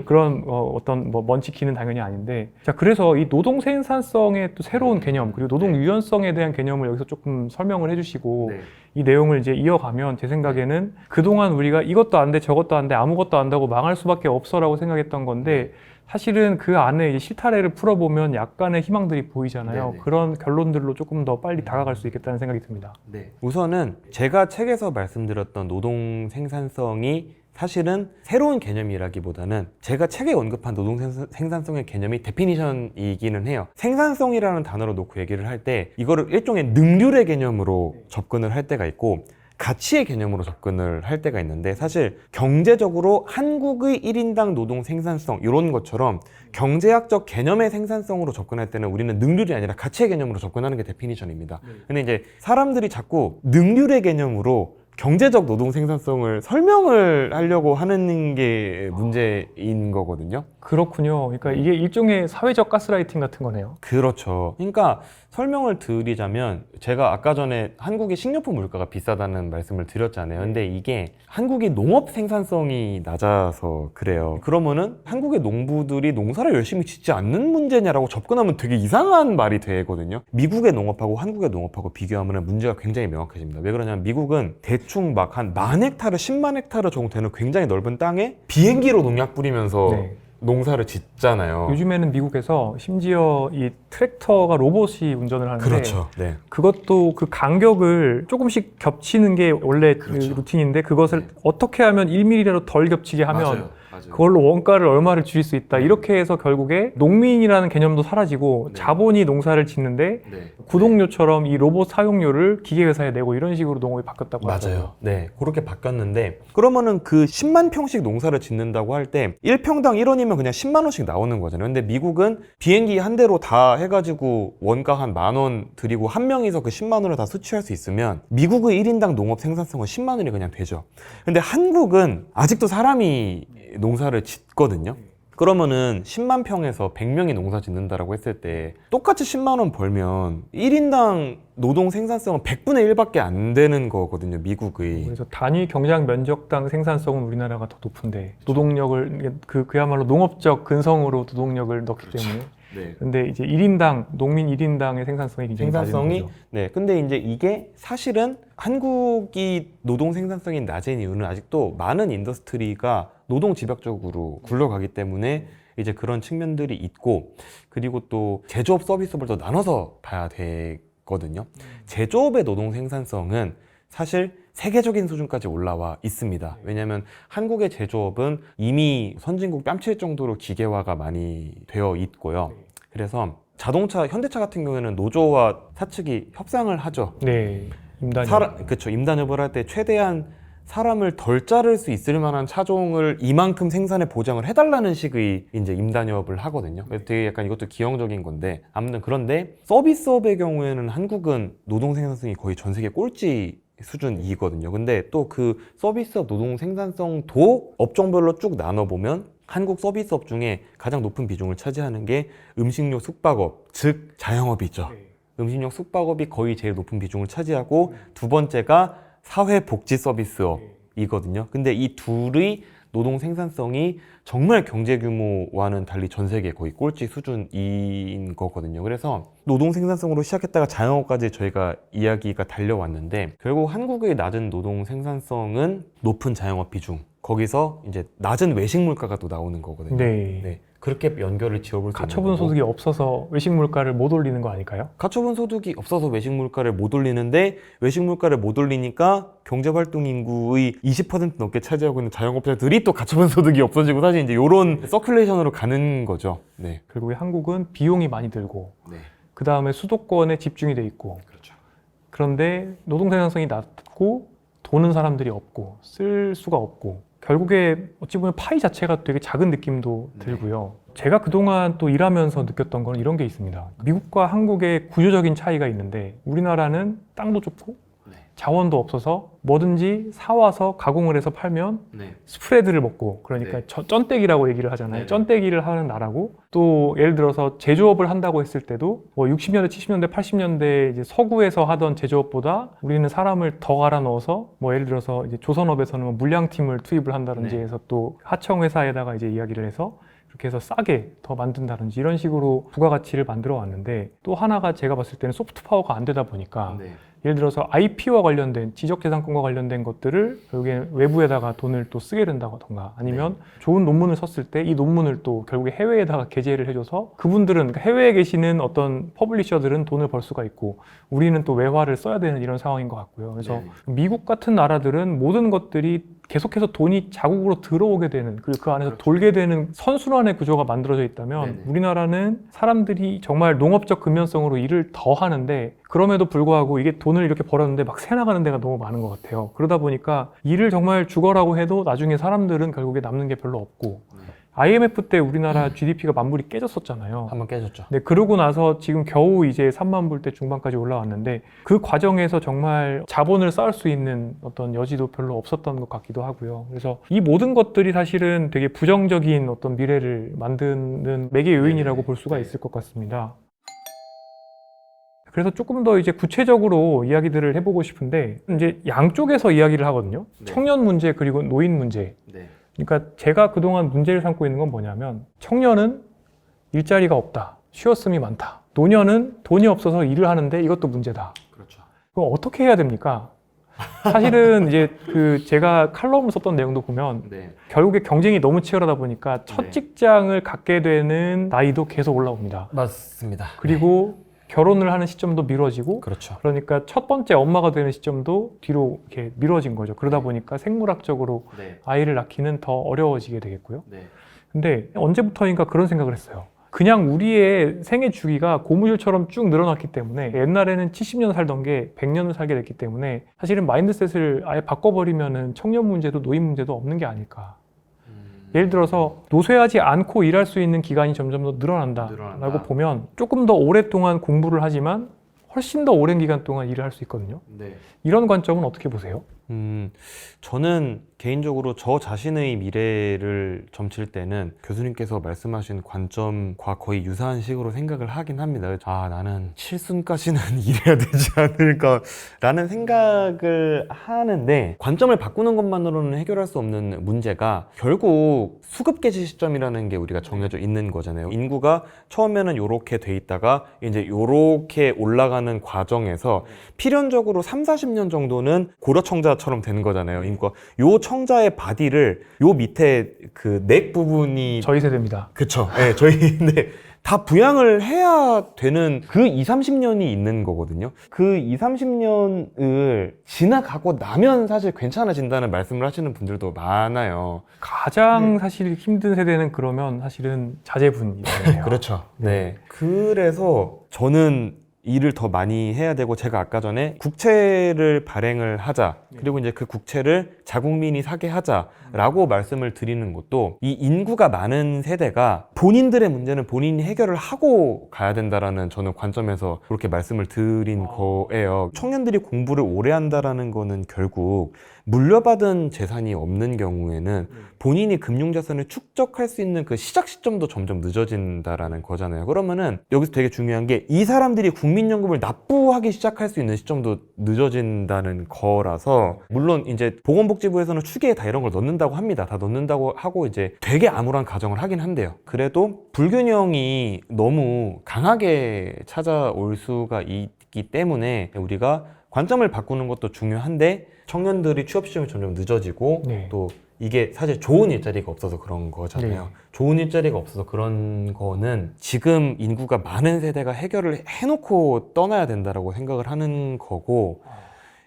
그런 어떤 뭐 먼치키는 당연히 아닌데, 자 그래서 이 노동 생산성의 또 새로운 개념 그리고 노동 유연성에 대한 개념을 여기서 조금 설명을 해주시고 이 내용을 이제 이어가면 제 생각에는 그동안 우리가 이것도 안 돼 저것도 안 돼 아무것도 안 된다고 망할 수밖에 없어라고 생각했던 건데 사실은 그 안에 이제 실타래를 풀어보면 약간의 희망들이 보이잖아요. 그런 결론들로 조금 더 빨리 다가갈 수 있겠다는 생각이 듭니다. 우선은 제가 책에서 말씀드렸던 노동 생산성이 사실은 새로운 개념이라기보다는 제가 책에 언급한 노동 생산성의 개념이 데피니션이기는 해요. 생산성이라는 단어로 놓고 얘기를 할 때 이거를 일종의 능률의 개념으로 접근을 할 때가 있고 가치의 개념으로 접근을 할 때가 있는데, 사실 경제적으로 한국의 1인당 노동 생산성 이런 것처럼 경제학적 개념의 생산성으로 접근할 때는 우리는 능률이 아니라 가치의 개념으로 접근하는 게 데피니션입니다. 근데 이제 사람들이 자꾸 능률의 개념으로 경제적 노동 생산성을 설명을 하려고 하는 게 문제인 거거든요. 그렇군요. 그러니까 이게 일종의 사회적 가스라이팅 같은 거네요. 그렇죠. 그러니까 설명을 드리자면 제가 아까 전에 한국의 식료품 물가가 비싸다는 말씀을 드렸잖아요. 근데 이게 한국이 농업 생산성이 낮아서 그래요. 그러면은 한국의 농부들이 농사를 열심히 짓지 않는 문제냐라고 접근하면 되게 이상한 말이 되거든요. 미국의 농업하고 한국의 농업하고 비교하면 문제가 굉장히 명확해집니다. 왜 그러냐면 미국은 대충 막 한 10,000헥타르, 100,000헥타르 정도 되는 굉장히 넓은 땅에 비행기로 농약 뿌리면서 농사를 짓잖아요. 요즘에는 미국에서 심지어 이 트랙터가 로봇이 운전을 하는데 그렇죠. 그것도 그 간격을 조금씩 겹치는 게 원래 그 루틴인데 그것을 어떻게 하면 1mm라도 덜 겹치게 하면 그걸로 원가를 얼마를 줄일 수 있다. 이렇게 해서 결국에 농민이라는 개념도 사라지고 자본이 농사를 짓는데 구독료처럼 이 로봇 사용료를 기계회사에 내고 이런 식으로 농업이 바뀌었다고 하더라고요. 그렇게 바뀌었는데 그러면은 그 10만 평씩 농사를 짓는다고 할 때 1평당 1원이면 그냥 10만 원씩 나오는 거잖아요. 근데 미국은 비행기 한 대로 다 해가지고 원가 한 10,000원 드리고 한 명이서 그 10만 원을 다 수취할 수 있으면 미국의 1인당 농업 생산성은 10만 원이 그냥 되죠. 근데 한국은 아직도 사람이 농사를 짓거든요. 그러면은 10만 평에서 100명이 농사 짓는다라고 했을 때 똑같이 10만 원 벌면 1인당 노동 생산성은 100분의 1밖에 안 되는 거거든요, 미국의. 그래서 단위 경작 면적당 생산성은 우리나라가 더 높은데 노동력을 그야말로 농업적 근성으로 노동력을 넣기 때문에 근데 이제 1인당 농민 1인당의 생산성이 굉장히 낮은 거죠. 근데 이제 이게 사실은 한국이 노동 생산성이 낮은 이유는 아직도 많은 인더스트리가 노동 집약적으로 굴러가기 때문에 이제 그런 측면들이 있고, 그리고 또 제조업 서비스업을 더 나눠서 봐야 되거든요. 제조업의 노동 생산성은 사실 세계적인 수준까지 올라와 있습니다. 왜냐하면 한국의 제조업은 이미 선진국 뺨칠 정도로 기계화가 많이 되어 있고요. 그래서 자동차, 현대차 같은 경우에는 노조와 사측이 협상을 하죠. 임단협. 그렇죠. 임단협을 할 때 최대한 사람을 덜 자를 수 있을 만한 차종을 이만큼 생산에 보장을 해달라는 식의 이제 임단협을 하거든요. 그래서 되게 약간 이것도 기형적인 건데, 아무튼 그런데 서비스업의 경우에는 한국은 노동 생산성이 거의 전 세계 꼴찌 수준이거든요. 근데 또 그 서비스업 노동 생산성도 업종별로 쭉 나눠보면 한국 서비스업 중에 가장 높은 비중을 차지하는 게 음식료 숙박업, 즉 자영업이죠. 음식료 숙박업이 거의 제일 높은 비중을 차지하고 두 번째가 사회복지 서비스업이거든요. 근데 이 둘의 노동 생산성이 정말 경제 규모와는 달리 전 세계 거의 꼴찌 수준인 거거든요. 그래서 노동 생산성으로 시작했다가 자영업까지 저희가 이야기가 달려왔는데 결국 한국의 낮은 노동 생산성은 높은 자영업 비중, 거기서 이제 낮은 외식 물가가 또 나오는 거거든요. 네. 그렇게 연결을 지어볼 수 있는 가처분 거고. 소득이 없어서 외식 물가를 못 올리는 거 아닐까요? 가처분 소득이 없어서 외식 물가를 못 올리는데 외식 물가를 못 올리니까 경제활동 인구의 20% 넘게 차지하고 있는 자영업자들이 또 가처분 소득이 없어지고 사실 이제 이런 서큘레이션으로 가는 거죠. 네. 결국에 한국은 비용이 많이 들고 네. 그 다음에 수도권에 집중이 돼 있고 그렇죠. 그런데 노동 생산성이 낮고 도는 사람들이 없고 쓸 수가 없고 결국에 어찌 보면 파이 자체가 되게 작은 느낌도 들고요. 제가 그동안 또 일하면서 느꼈던 건 이런 게 있습니다. 미국과 한국의 구조적인 차이가 있는데 우리나라는 땅도 좁고 자원도 없어서 뭐든지 사와서 가공을 해서 팔면 스프레드를 먹고 그러니까 쩐떼기라고 얘기를 하잖아요. 쩐떼기를 하는 나라고 또 예를 들어서 제조업을 한다고 했을 때도 뭐 60년대, 70년대, 80년대 이제 서구에서 하던 제조업보다 우리는 사람을 더 갈아 넣어서 뭐 예를 들어서 이제 조선업에서는 뭐 물량팀을 투입을 한다든지 해서 또 하청 회사에다가 이제 이야기를 해서 그렇게 해서 싸게 더 만든다든지 이런 식으로 부가가치를 만들어 왔는데 또 하나가 제가 봤을 때는 소프트 파워가 안 되다 보니까 예를 들어서 IP와 관련된 지적재산권과 관련된 것들을 결국에 외부에다가 돈을 또 쓰게 된다던가 아니면 좋은 논문을 썼을 때 이 논문을 또 결국에 해외에다가 게재를 해줘서 그분들은 그러니까 해외에 계시는 어떤 퍼블리셔들은 돈을 벌 수가 있고 우리는 또 외화를 써야 되는 이런 상황인 것 같고요. 그래서 미국 같은 나라들은 모든 것들이 계속해서 돈이 자국으로 들어오게 되는 그리고 그 안에서 돌게 되는 선순환의 구조가 만들어져 있다면 우리나라는 사람들이 정말 농업적 근면성으로 일을 더 하는데 그럼에도 불구하고 이게 돈을 이렇게 벌었는데 막 새나가는 데가 너무 많은 것 같아요. 그러다 보니까 일을 정말 죽어라고 해도 나중에 사람들은 결국에 남는 게 별로 없고 IMF 때 우리나라 GDP가 만불이 깨졌었잖아요. 한번 깨졌죠. 네, 그러고 나서 지금 겨우 이제 3만 불대 중반까지 올라왔는데 그 과정에서 정말 자본을 쌓을 수 있는 어떤 여지도 별로 없었던 것 같기도 하고요. 그래서 이 모든 것들이 사실은 되게 부정적인 어떤 미래를 만드는 매개 요인이라고 볼 수가 있을 것 같습니다. 그래서 조금 더 이제 구체적으로 이야기들을 해보고 싶은데 이제 양쪽에서 이야기를 하거든요. 청년 문제 그리고 노인 문제. 그러니까 제가 그동안 문제를 삼고 있는 건 뭐냐면 청년은 일자리가 없다. 쉬었음이 많다. 노년은 돈이 없어서 일을 하는데 이것도 문제다. 그렇죠. 그럼 어떻게 해야 됩니까? 사실은 이제 그 제가 칼럼을 썼던 내용도 보면 결국에 경쟁이 너무 치열하다 보니까 첫 직장을 갖게 되는 나이도 계속 올라옵니다. 맞습니다. 그리고 결혼을 하는 시점도 미뤄지고 그렇죠. 그러니까 첫 번째 엄마가 되는 시점도 뒤로 이렇게 미뤄진 거죠. 그러다 보니까 생물학적으로 아이를 낳기는 더 어려워지게 되겠고요. 근데 언제부터인가 그런 생각을 했어요. 그냥 우리의 생애 주기가 고무줄처럼 쭉 늘어났기 때문에 옛날에는 70년 살던 게 100년을 살게 됐기 때문에 사실은 마인드셋을 아예 바꿔버리면은 청년 문제도 노인 문제도 없는 게 아닐까. 예를 들어서 노쇠하지 않고 일할 수 있는 기간이 점점 더 늘어난다라고 보면 조금 더 오랫동안 공부를 하지만 훨씬 더 오랜 기간 동안 일을 할 수 있거든요. 이런 관점은 어떻게 보세요? 저는 개인적으로 저 자신의 미래를 점칠 때는 교수님께서 말씀하신 관점과 거의 유사한 식으로 생각을 하긴 합니다. 아, 나는 칠순까지는 일해야 되지 않을까 라는 생각을 하는데 관점을 바꾸는 것만으로는 해결할 수 없는 문제가 결국 수급 개시 시점이라는 게 우리가 정해져 있는 거잖아요. 인구가 처음에는 요렇게 돼 있다가 이제 요렇게 올라가는 과정에서 필연적으로 30-40년 정도는 고려청자처럼 되는 거잖아요. 인구가 요 청자의 바디를 요 밑에 그 넥 부분이 저희 세대입니다. 그쵸. 네, 저희인데 다 부양을 해야 되는 그 20-30년이 있는 거거든요. 그 20-30년을 지나가고 나면 사실 괜찮아진다는 말씀을 하시는 분들도 많아요. 가장 사실 힘든 세대는 그러면 사실은 자제분이잖아요. 그렇죠. 네. 그래서 저는 일을 더 많이 해야 되고 제가 아까 전에 국채를 발행을 하자 그리고 이제 그 국채를 자국민이 사게 하자라고 말씀을 드리는 것도 이 인구가 많은 세대가 본인들의 문제는 본인이 해결을 하고 가야 된다라는 저는 관점에서 그렇게 말씀을 드린 거예요. 청년들이 공부를 오래 한다라는 거는 결국 물려받은 재산이 없는 경우에는 본인이 금융자산을 축적할 수 있는 그 시작 시점도 점점 늦어진다라는 거잖아요. 그러면은 여기서 되게 중요한 게 이 사람들이 국민연금을 납부하기 시작할 수 있는 시점도 늦어진다는 거라서, 물론 이제 보건복지부에서는 추계에 다 이런 걸 넣는다고 합니다. 다 넣는다고 하고 이제 되게 암울한 가정을 하긴 한대요. 그래도 불균형이 너무 강하게 찾아올 수가 있기 때문에 우리가 관점을 바꾸는 것도 중요한데, 청년들이 취업 시점이 점점 늦어지고 네. 또 이게 사실 좋은 일자리가 없어서 그런 거잖아요. 네. 좋은 일자리가 없어서 그런 거는 지금 인구가 많은 세대가 해결을 해놓고 떠나야 된다라고 생각을 하는 거고,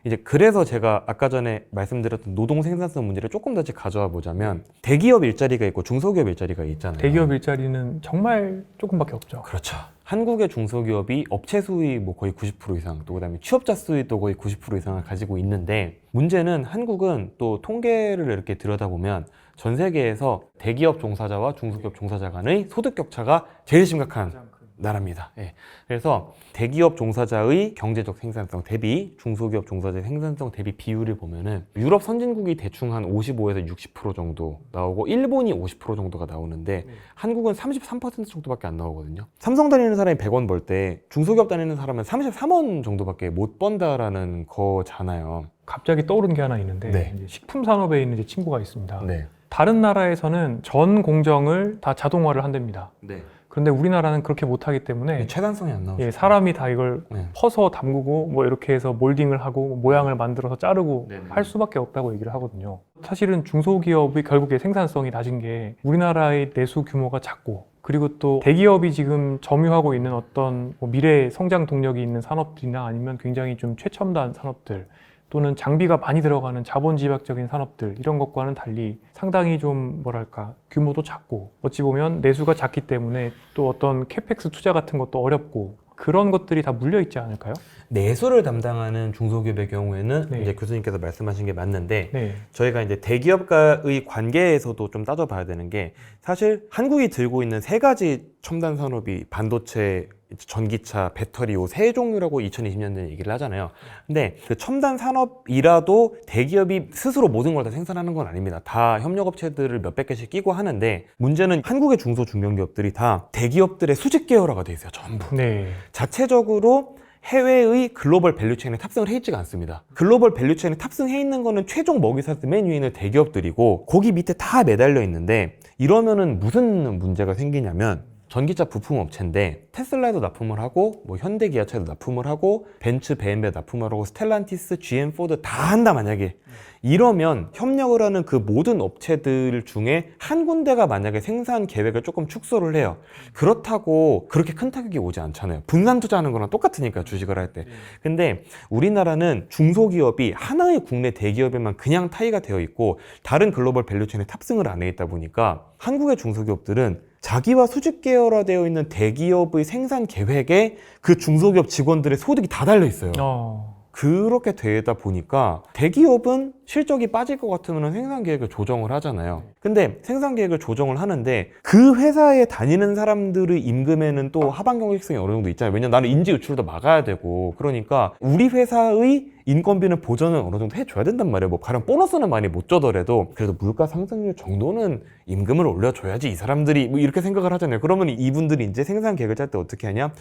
이제 그래서 제가 아까 전에 말씀드렸던 노동 생산성 문제를 조금 더 가져와 보자면, 대기업 일자리가 있고 중소기업 일자리가 있잖아요. 대기업 일자리는 정말 조금밖에 없죠. 그렇죠. 한국의 중소기업이 업체 수의 뭐 거의 90% 이상, 또 그다음에 취업자 수의도 거의 90% 이상을 가지고 있는데, 문제는 한국은 또 통계를 이렇게 들여다보면 전 세계에서 대기업 종사자와 중소기업 종사자 간의 소득 격차가 제일 심각한 나라입니다. 예. 그래서 대기업 종사자의 경제적 생산성 대비 중소기업 종사자의 생산성 대비 비율을 보면은 유럽 선진국이 대충 한 55에서 60% 정도 나오고, 일본이 50% 정도가 나오는데 한국은 33% 정도밖에 안 나오거든요. 삼성 다니는 사람이 100원 벌 때 중소기업 다니는 사람은 33원 정도밖에 못 번다라는 거잖아요. 갑자기 떠오른 게 하나 있는데 네. 이제 식품 산업에 있는 제 친구가 있습니다. 네. 다른 나라에서는 전 공정을 다 자동화를 한답니다. 네. 그런데 우리나라는 그렇게 못하기 때문에 최단성이 안 나오죠. 예, 사람이 다 이걸 네. 퍼서 담그고 뭐 이렇게 해서 몰딩을 하고 모양을 만들어서 자르고 네네. 할 수밖에 없다고 얘기를 하거든요. 사실은 중소기업이 결국에 생산성이 낮은 게 우리나라의 내수 규모가 작고, 그리고 또 대기업이 지금 점유하고 있는 어떤 뭐 미래 성장 동력이 있는 산업들이나 아니면 굉장히 좀 최첨단 산업들, 또는 장비가 많이 들어가는 자본지배적인 산업들, 이런 것과는 달리 상당히 좀 뭐랄까 규모도 작고, 어찌 보면 내수가 작기 때문에 또 어떤 캐펙스 투자 같은 것도 어렵고, 그런 것들이 다 물려 있지 않을까요? 내수를 담당하는 중소기업의 경우에는 네. 이제 교수님께서 말씀하신 게 맞는데, 네. 저희가 이제 대기업과의 관계에서도 좀 따져봐야 되는 게, 사실 한국이 들고 있는 세 가지 첨단 산업이 반도체, 전기차, 배터리 요 세 종류라고 2020년도에 얘기를 하잖아요. 근데 그 첨단 산업이라도 대기업이 스스로 모든 걸 다 생산하는 건 아닙니다. 다 협력업체들을 몇백 개씩 끼고 하는데, 문제는 한국의 중소 중견기업들이 다 대기업들의 수직 계열화가 돼 있어요. 전부. 네. 자체적으로 해외의 글로벌 밸류체인에 탑승을 해 있지가 않습니다. 글로벌 밸류체인에 탑승해 있는 거는 최종 먹이사슬 맨 위에 있는 대기업들이고, 거기 밑에 다 매달려 있는데, 이러면은 무슨 문제가 생기냐면, 전기차 부품 업체인데 테슬라에도 납품을 하고, 뭐 현대 기아차에도 납품을 하고, 벤츠 BMW 납품을 하고, 스텔란티스, GM 포드 다 한다 만약에. 이러면 협력을 하는 그 모든 업체들 중에 한 군데가 만약에 생산 계획을 조금 축소를 해요. 그렇다고 그렇게 큰 타격이 오지 않잖아요. 분산 투자하는 거랑 똑같으니까, 주식을 할 때. 근데 우리나라는 중소기업이 하나의 국내 대기업에만 그냥 타이가 되어 있고, 다른 글로벌 밸류체인에 탑승을 안 해 있다 보니까 한국의 중소기업들은 자기와 수직 계열화되어 있는 대기업의 생산 계획에 그 중소기업 직원들의 소득이 다 달려 있어요. 그렇게 되다 보니까 대기업은 실적이 빠질 것 같으면 생산 계획을 조정을 하잖아요. 근데 생산 계획을 조정을 하는데 그 회사에 다니는 사람들의 임금에는 또 하반 경직성이 어느 정도 있잖아요. 왜냐면 나는 인지 유출도 막아야 되고, 그러니까 우리 회사의 인건비는 보전을 어느 정도 해줘야 된단 말이에요. 뭐 가령 보너스는 많이 못 줘더라도 그래도 물가 상승률 정도는 임금을 올려줘야지 이 사람들이, 뭐 이렇게 생각을 하잖아요. 그러면 이분들이 이제 생산 계획을 짤 때 어떻게 하냐?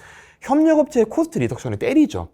협력업체의 코스트 리덕션을 때리죠.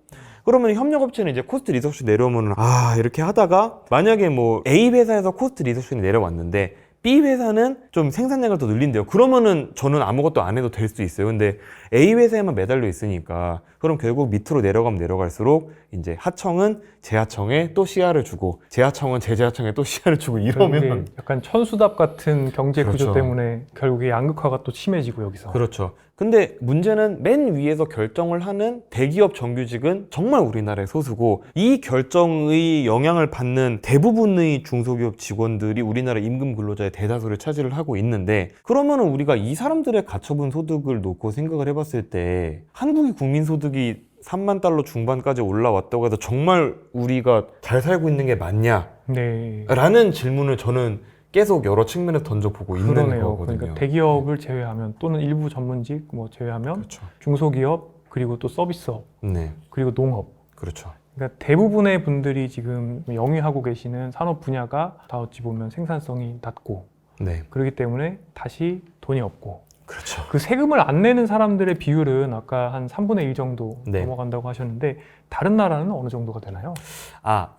그러면 협력업체는 이제 코스트 리덕션 내려오면 이렇게 하다가, 만약에 뭐 A 회사에서 코스트 리덕션이 내려왔는데 B 회사는 좀 생산량을 더 늘린대요. 그러면은 저는 아무것도 안 해도 될 수 있어요. 근데 A 회사에만 매달려 있으니까, 그럼 결국 밑으로 내려가면 내려갈수록 이제 하청은 제하청에 또 시야를 주고, 제하청은 제재하청에 또 시야를 주고, 이러면 약간 천수답 같은 경제 구조 그렇죠. 때문에 결국에 양극화가 또 심해지고, 여기서. 그렇죠. 근데 문제는 맨 위에서 결정을 하는 대기업 정규직은 정말 우리나라의 소수고, 이 결정의 영향을 받는 대부분의 중소기업 직원들이 우리나라 임금 근로자의 대다수를 차지를 하고 있는데, 그러면은 우리가 이 사람들의 가처분 소득을 놓고 생각을 해봤을 때, 한국의 국민 소득이 3만 달러 중반까지 올라왔다고 해서 정말 우리가 잘 살고 있는 게 맞냐? 네. 라는 질문을 저는 계속 여러 측면에서 던져보고 있는 그러네요. 거거든요. 그러니까 대기업을 제외하면 또는 일부 전문직 뭐 제외하면 그렇죠. 중소기업 그리고 또 서비스업 네, 그리고 농업. 그렇죠. 그러니까 대부분의 분들이 지금 영위하고 계시는 산업 분야가 다 어찌 보면 생산성이 낮고 네, 그렇기 때문에 다시 돈이 없고 그렇죠. 그 세금을 안 내는 사람들의 비율은 아까 한 3분의 1 정도 네. 넘어간다고 하셨는데 다른 나라는 어느 정도가 되나요?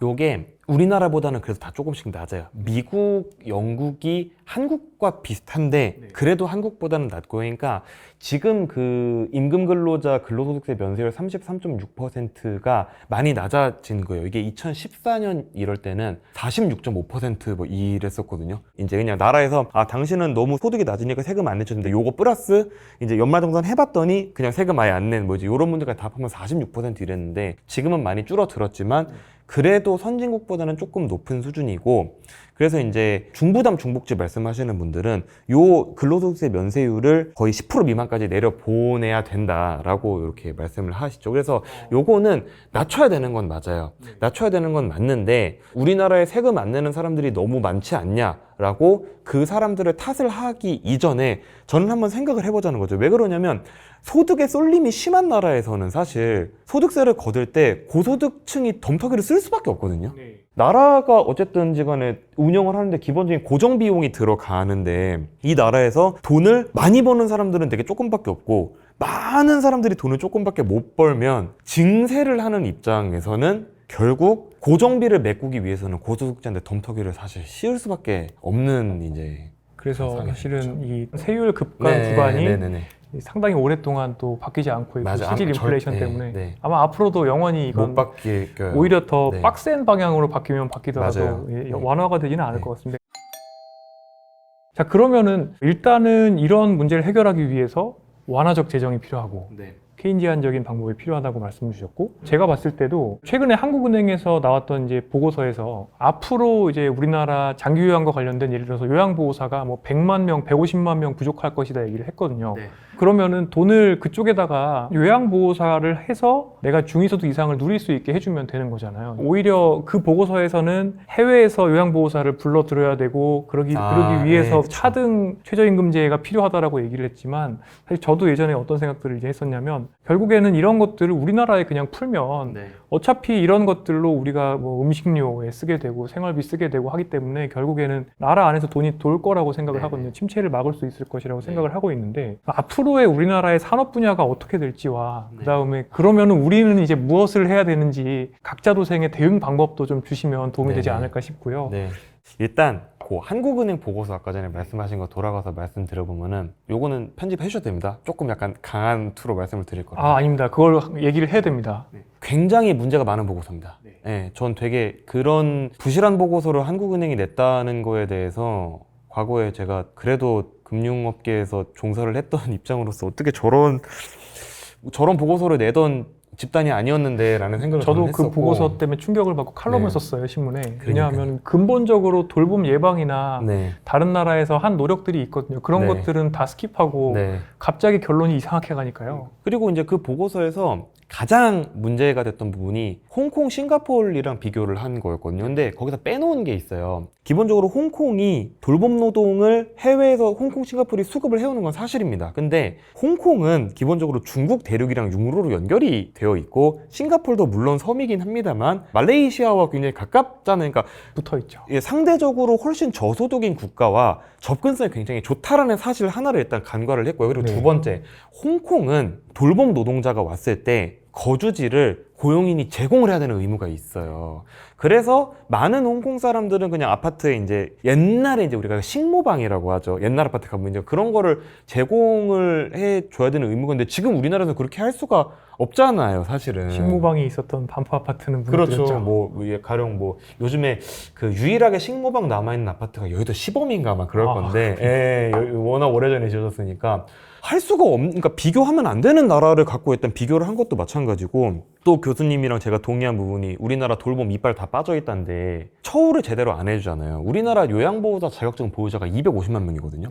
요게 우리나라보다는 그래도 다 조금씩 낮아요. 미국, 영국이 한국과 비슷한데 네. 그래도 한국보다는 낮고, 그러니까 지금 그 임금 근로자 근로소득세 면세율 33.6%가 많이 낮아진 거예요. 이게 2014년 이럴 때는 46.5%뭐 이랬었거든요. 이제 그냥 나라에서 당신은 너무 소득이 낮으니까 세금 안 내줬는데 요거 플러스 이제 연말정산 해봤더니 그냥 세금 아예 안 낸 뭐지 이런 문제까지 다 하면 46% 이랬는데 지금은 많이 줄어들었지만 그래도 선진국보다는 조금 높은 수준이고, 그래서 이제 중부담 중복지 말씀하시는 분들은 요 근로소득세 면세율을 거의 10% 미만까지 내려보내야 된다라고 이렇게 말씀을 하시죠. 그래서 요거는 낮춰야 되는 건 맞아요. 낮춰야 되는 건 맞는데 우리나라에 세금 안 내는 사람들이 너무 많지 않냐라고 그 사람들을 탓을 하기 이전에 저는 한번 생각을 해보자는 거죠. 왜 그러냐면 소득의 쏠림이 심한 나라에서는 사실 소득세를 거둘 때 고소득층이 덤터기를 쓸 수밖에 없거든요. 나라가 어쨌든지 간에 운영을 하는데 기본적인 고정 비용이 들어가는데 이 나라에서 돈을 많이 버는 사람들은 되게 조금밖에 없고 많은 사람들이 돈을 조금밖에 못 벌면 증세를 하는 입장에서는 결국 고정비를 메꾸기 위해서는 고소득자한테 덤터기를 사실 씌울 수밖에 없는 이제 그래서 상황이 사실은 되죠. 이 세율 급간 구간이 네네네. 상당히 오랫동안 또 바뀌지 않고 있고 맞아. 실질 인플레이션 네, 때문에 네. 아마 앞으로도 영원히 못 이건 바뀔 오히려 더 네. 빡센 방향으로 바뀌면 바뀌더라도 맞아요. 네. 완화가 되지는 않을 네. 것 같습니다. 자, 그러면은 일단은 이런 문제를 해결하기 위해서 완화적 재정이 필요하고 네. 케인지안적인 방법이 필요하다고 말씀 주셨고, 제가 봤을 때도 최근에 한국은행에서 나왔던 이제 보고서에서 앞으로 이제 우리나라 장기 요양과 관련된 예를 들어서 요양보호사가 뭐 100만 명, 150만 명 부족할 것이다 얘기를 했거든요. 네. 그러면은 돈을 그쪽에다가 요양보호사를 해서 내가 중위소득 이상을 누릴 수 있게 해주면 되는 거잖아요. 오히려 그 보고서에서는 해외에서 요양보호사를 불러들여야 되고 그러기 위해서 네, 그쵸. 차등 최저임금제가 필요하다라고 얘기를 했지만, 사실 저도 예전에 어떤 생각들을 이제 했었냐면 결국에는 이런 것들을 우리나라에 그냥 풀면 네. 어차피 이런 것들로 우리가 뭐 음식료에 쓰게 되고 생활비 쓰게 되고 하기 때문에 결국에는 나라 안에서 돈이 돌 거라고 생각을 네네. 하거든요. 침체를 막을 수 있을 것이라고 네. 생각을 하고 있는데, 앞으로의 우리나라의 산업 분야가 어떻게 될지와 네. 그다음에 그러면은 우리는 이제 무엇을 해야 되는지 각자 도생의 대응 방법도 좀 주시면 도움이 되지 네네. 않을까 싶고요. 네. 일단 그 한국은행 보고서 아까 전에 말씀하신 거 돌아가서 말씀드려보면은 요거는 편집해 주셔도 됩니다. 조금 약간 강한 투로 말씀을 드릴 거라서. 아닙니다. 그걸 얘기를 해야 됩니다. 굉장히 문제가 많은 보고서입니다. 네. 전 되게 그런 부실한 보고서를 한국은행이 냈다는 거에 대해서 과거에 제가 그래도 금융업계에서 종사를 했던 입장으로서 어떻게 저런 보고서를 내던 집단이 아니었는데 라는 생각을 저도 저는 그 했었고. 보고서 때문에 충격을 받고 칼럼을 네. 썼어요, 신문에. 그러니까요. 왜냐하면 근본적으로 돌봄 예방이나 네. 다른 나라에서 한 노력들이 있거든요. 그런 네. 것들은 다 스킵하고 네. 갑자기 결론이 이상하게 가니까요. 그리고 이제 그 보고서에서 가장 문제가 됐던 부분이 홍콩, 싱가포르랑 비교를 한 거였거든요. 근데 거기서 빼놓은 게 있어요. 기본적으로 홍콩이 돌봄 노동을 해외에서 홍콩, 싱가포르이 수급을 해오는 건 사실입니다. 근데 홍콩은 기본적으로 중국 대륙이랑 육로로 연결이 되어 있고, 싱가포르도 물론 섬이긴 합니다만 말레이시아와 굉장히 가깝잖아요. 그러니까 붙어 있죠. 상대적으로 훨씬 저소득인 국가와 접근성이 굉장히 좋다라는 사실 하나를 일단 간과를 했고요. 그리고 네. 두 번째, 홍콩은 돌봄 노동자가 왔을 때 거주지를 고용인이 제공을 해야 되는 의무가 있어요. 그래서 많은 홍콩 사람들은 그냥 아파트에 이제 옛날에 이제 우리가 식모방이라고 하죠. 옛날 아파트 가면 이제 그런 거를 제공을 해 줘야 되는 의무가 있는데 지금 우리나라에서 그렇게 할 수가 없잖아요, 사실은. 식모방이 있었던 반포 아파트는 무너뜨렸죠. 그렇죠. 뭐 가령 뭐 요즘에 그 유일하게 식모방 남아 있는 아파트가 여의도 시범인가 막 그럴 건데, 워낙 오래전에 지어졌으니까 할 수가 그러니까 비교하면 안 되는 나라를 갖고 일단 비교를 한 것도 마찬가지고, 또 교수님이랑 제가 동의한 부분이 우리나라 돌봄 이빨 다 빠져 있다는데 처우를 제대로 안 해주잖아요. 우리나라 요양보호사 자격증 보유자가 250만 명이거든요.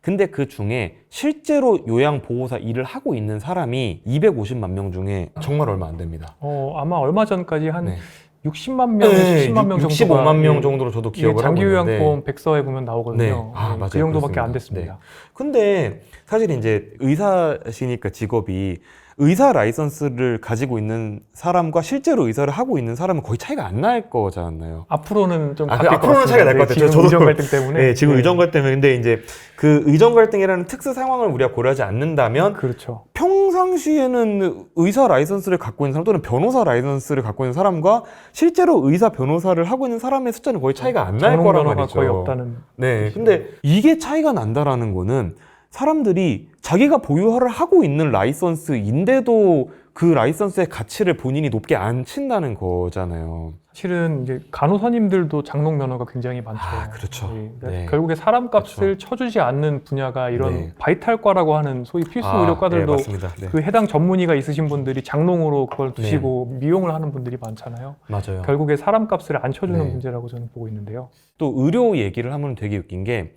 근데 그 중에 실제로 요양보호사 일을 하고 있는 사람이 250만 명 중에 정말 얼마 안 됩니다. 아마 얼마 전까지 한 네. 60만 명, 70만 명 정도가 65만 명 정도로 저도 기억을 하고 있는데 장기요양보험 백서에 보면 나오거든요. 네. 맞아요. 그 정도밖에 그렇습니다. 안 됐습니다. 근데 사실 이제 의사시니까 직업이 의사 라이선스를 가지고 있는 사람과 실제로 의사를 하고 있는 사람은 거의 차이가 안 날 거잖아요. 앞으로는 좀 앞으로는 차이가 날 것 같아요. 지금 저도 의정 갈등 때문에. 네, 지금 의정 갈등 때문에. 근데 이제 그 의정 갈등이라는 특수 상황을 우리가 고려하지 않는다면 그렇죠. 평상시에는 의사 라이선스를 갖고 있는 사람 또는 변호사 라이선스를 갖고 있는 사람과 실제로 의사 변호사를 하고 있는 사람의 숫자는 거의 차이가 안 날 전문 거란 변호가 말이죠. 거의 없다는. 네. 근데 이게 차이가 난다라는 거는 사람들이 자기가 보유를 하고 있는 라이선스인데도 그 라이선스의 가치를 본인이 높게 안 친다는 거잖아요. 사실은 이제 간호사님들도 장롱 면허가 굉장히 많죠. 그렇죠. 그러니까 네. 결국에 사람값을 쳐주지 않는 분야가 이런 네. 바이탈과라고 하는 소위 필수 의료과들도 네, 맞습니다. 네. 그 해당 전문의가 있으신 분들이 장롱으로 그걸 두시고 미용을 하는 분들이 많잖아요. 맞아요. 결국에 사람값을 안 쳐주는 네. 문제라고 저는 보고 있는데요. 또 의료 얘기를 하면 되게 웃긴 게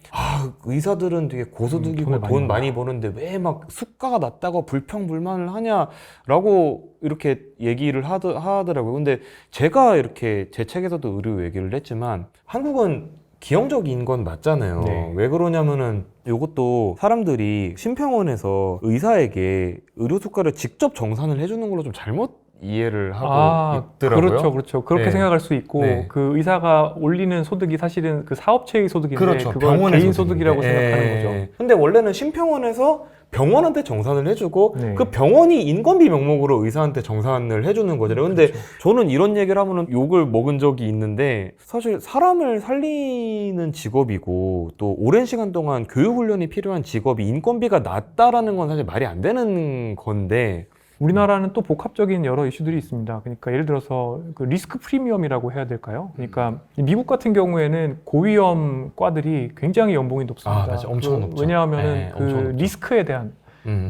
의사들은 되게 고소득이고 돈 많이 버는데 왜 막 수가가 낮다고 불평불만을 하냐라고 이렇게 얘기를 하더라고요. 근데 제가 이렇게 제 책에서도 의료 얘기를 했지만 한국은 기형적인 건 맞잖아요. 네. 왜 그러냐면은 이것도 사람들이 심평원에서 의사에게 의료 수가를 직접 정산을 해주는 걸로 좀 잘못 이해를 하고 있더라고요. 그렇죠. 그렇게 네. 생각할 수 있고 네. 그 의사가 올리는 소득이 사실은 그 사업체의 소득인데 그렇죠. 그걸 병원의 개인 소득인데. 소득이라고 생각하는 거죠. 근데 원래는 심평원에서 병원한테 정산을 해주고 네. 그 병원이 인건비 명목으로 의사한테 정산을 해주는 거잖아요. 근데 그렇죠. 저는 이런 얘기를 하면은 욕을 먹은 적이 있는데 사실 사람을 살리는 직업이고 또 오랜 시간 동안 교육훈련이 필요한 직업이 인건비가 낮다라는 건 사실 말이 안 되는 건데 우리나라는 또 복합적인 여러 이슈들이 있습니다. 그러니까 예를 들어서 그 리스크 프리미엄이라고 해야 될까요? 그러니까 미국 같은 경우에는 고위험 과들이 굉장히 연봉이 높습니다. 맞아. 엄청 높죠. 왜냐하면은 네, 그 엄청 높죠. 리스크에 대한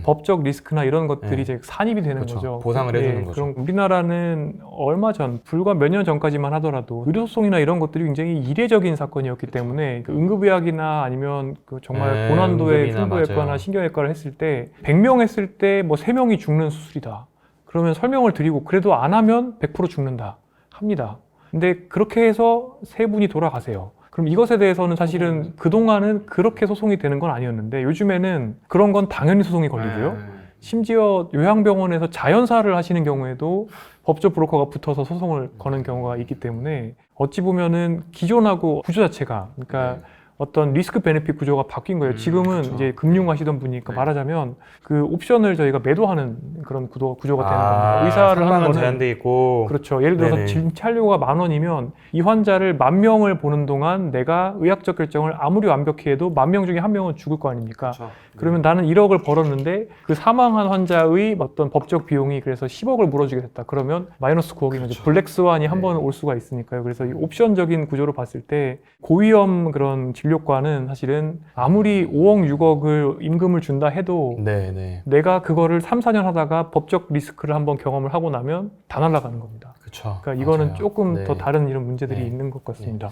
법적 리스크나 이런 것들이 네. 이제 산입이 되는 그렇죠. 거죠. 보상을 예, 해주는 거죠. 그럼 우리나라는 얼마 전, 불과 몇 년 전까지만 하더라도 의료소송이나 이런 것들이 굉장히 이례적인 사건이었기 때문에 그 응급의학이나 아니면 그 정말 고난도의 응급이나 흉부외과나 맞아요. 신경외과를 했을 때 100명 했을 때 뭐 3명이 죽는 수술이다. 그러면 설명을 드리고 그래도 안 하면 100% 죽는다. 합니다. 근데 그렇게 해서 3분이 돌아가세요. 그럼 이것에 대해서는 사실은 그동안은 그렇게 소송이 되는 건 아니었는데 요즘에는 그런 건 당연히 소송이 걸리고요. 심지어 요양병원에서 자연사를 하시는 경우에도 법적 브로커가 붙어서 소송을 거는 경우가 있기 때문에 어찌 보면은 기존하고 구조 자체가 그러니까 어떤 리스크 베네핏 구조가 바뀐 거예요. 지금은 그렇죠. 이제 금융하시던 분이니까 네. 말하자면 그 옵션을 저희가 매도하는 그런 구조가 되는 겁니다. 의사를 하는 상관은 거는 제한돼 있고 그렇죠. 예를 들어서 네네. 진찰료가 10,000원이면 이 환자를 10,000명을 보는 동안 내가 의학적 결정을 아무리 완벽히 해도 10,000명 중에 1명은 죽을 거 아닙니까? 그러면 나는 1억을 벌었는데 그 사망한 환자의 어떤 법적 비용이 그래서 10억을 물어주게 됐다. 그러면 마이너스 9억이면 이제 블랙스완이 한 번은 올 수가 있으니까요. 그래서 이 옵션적인 구조로 봤을 때 고위험 그런 진료과는 사실은 아무리 5억, 6억을 임금을 준다 해도 네네. 내가 그거를 3, 4년 하다가 법적 리스크를 한번 경험을 하고 나면 다 날아가는 겁니다. 그렇죠. 그러니까 이거는 맞아요. 조금 네. 더 다른 이런 문제들이 네. 있는 것 같습니다.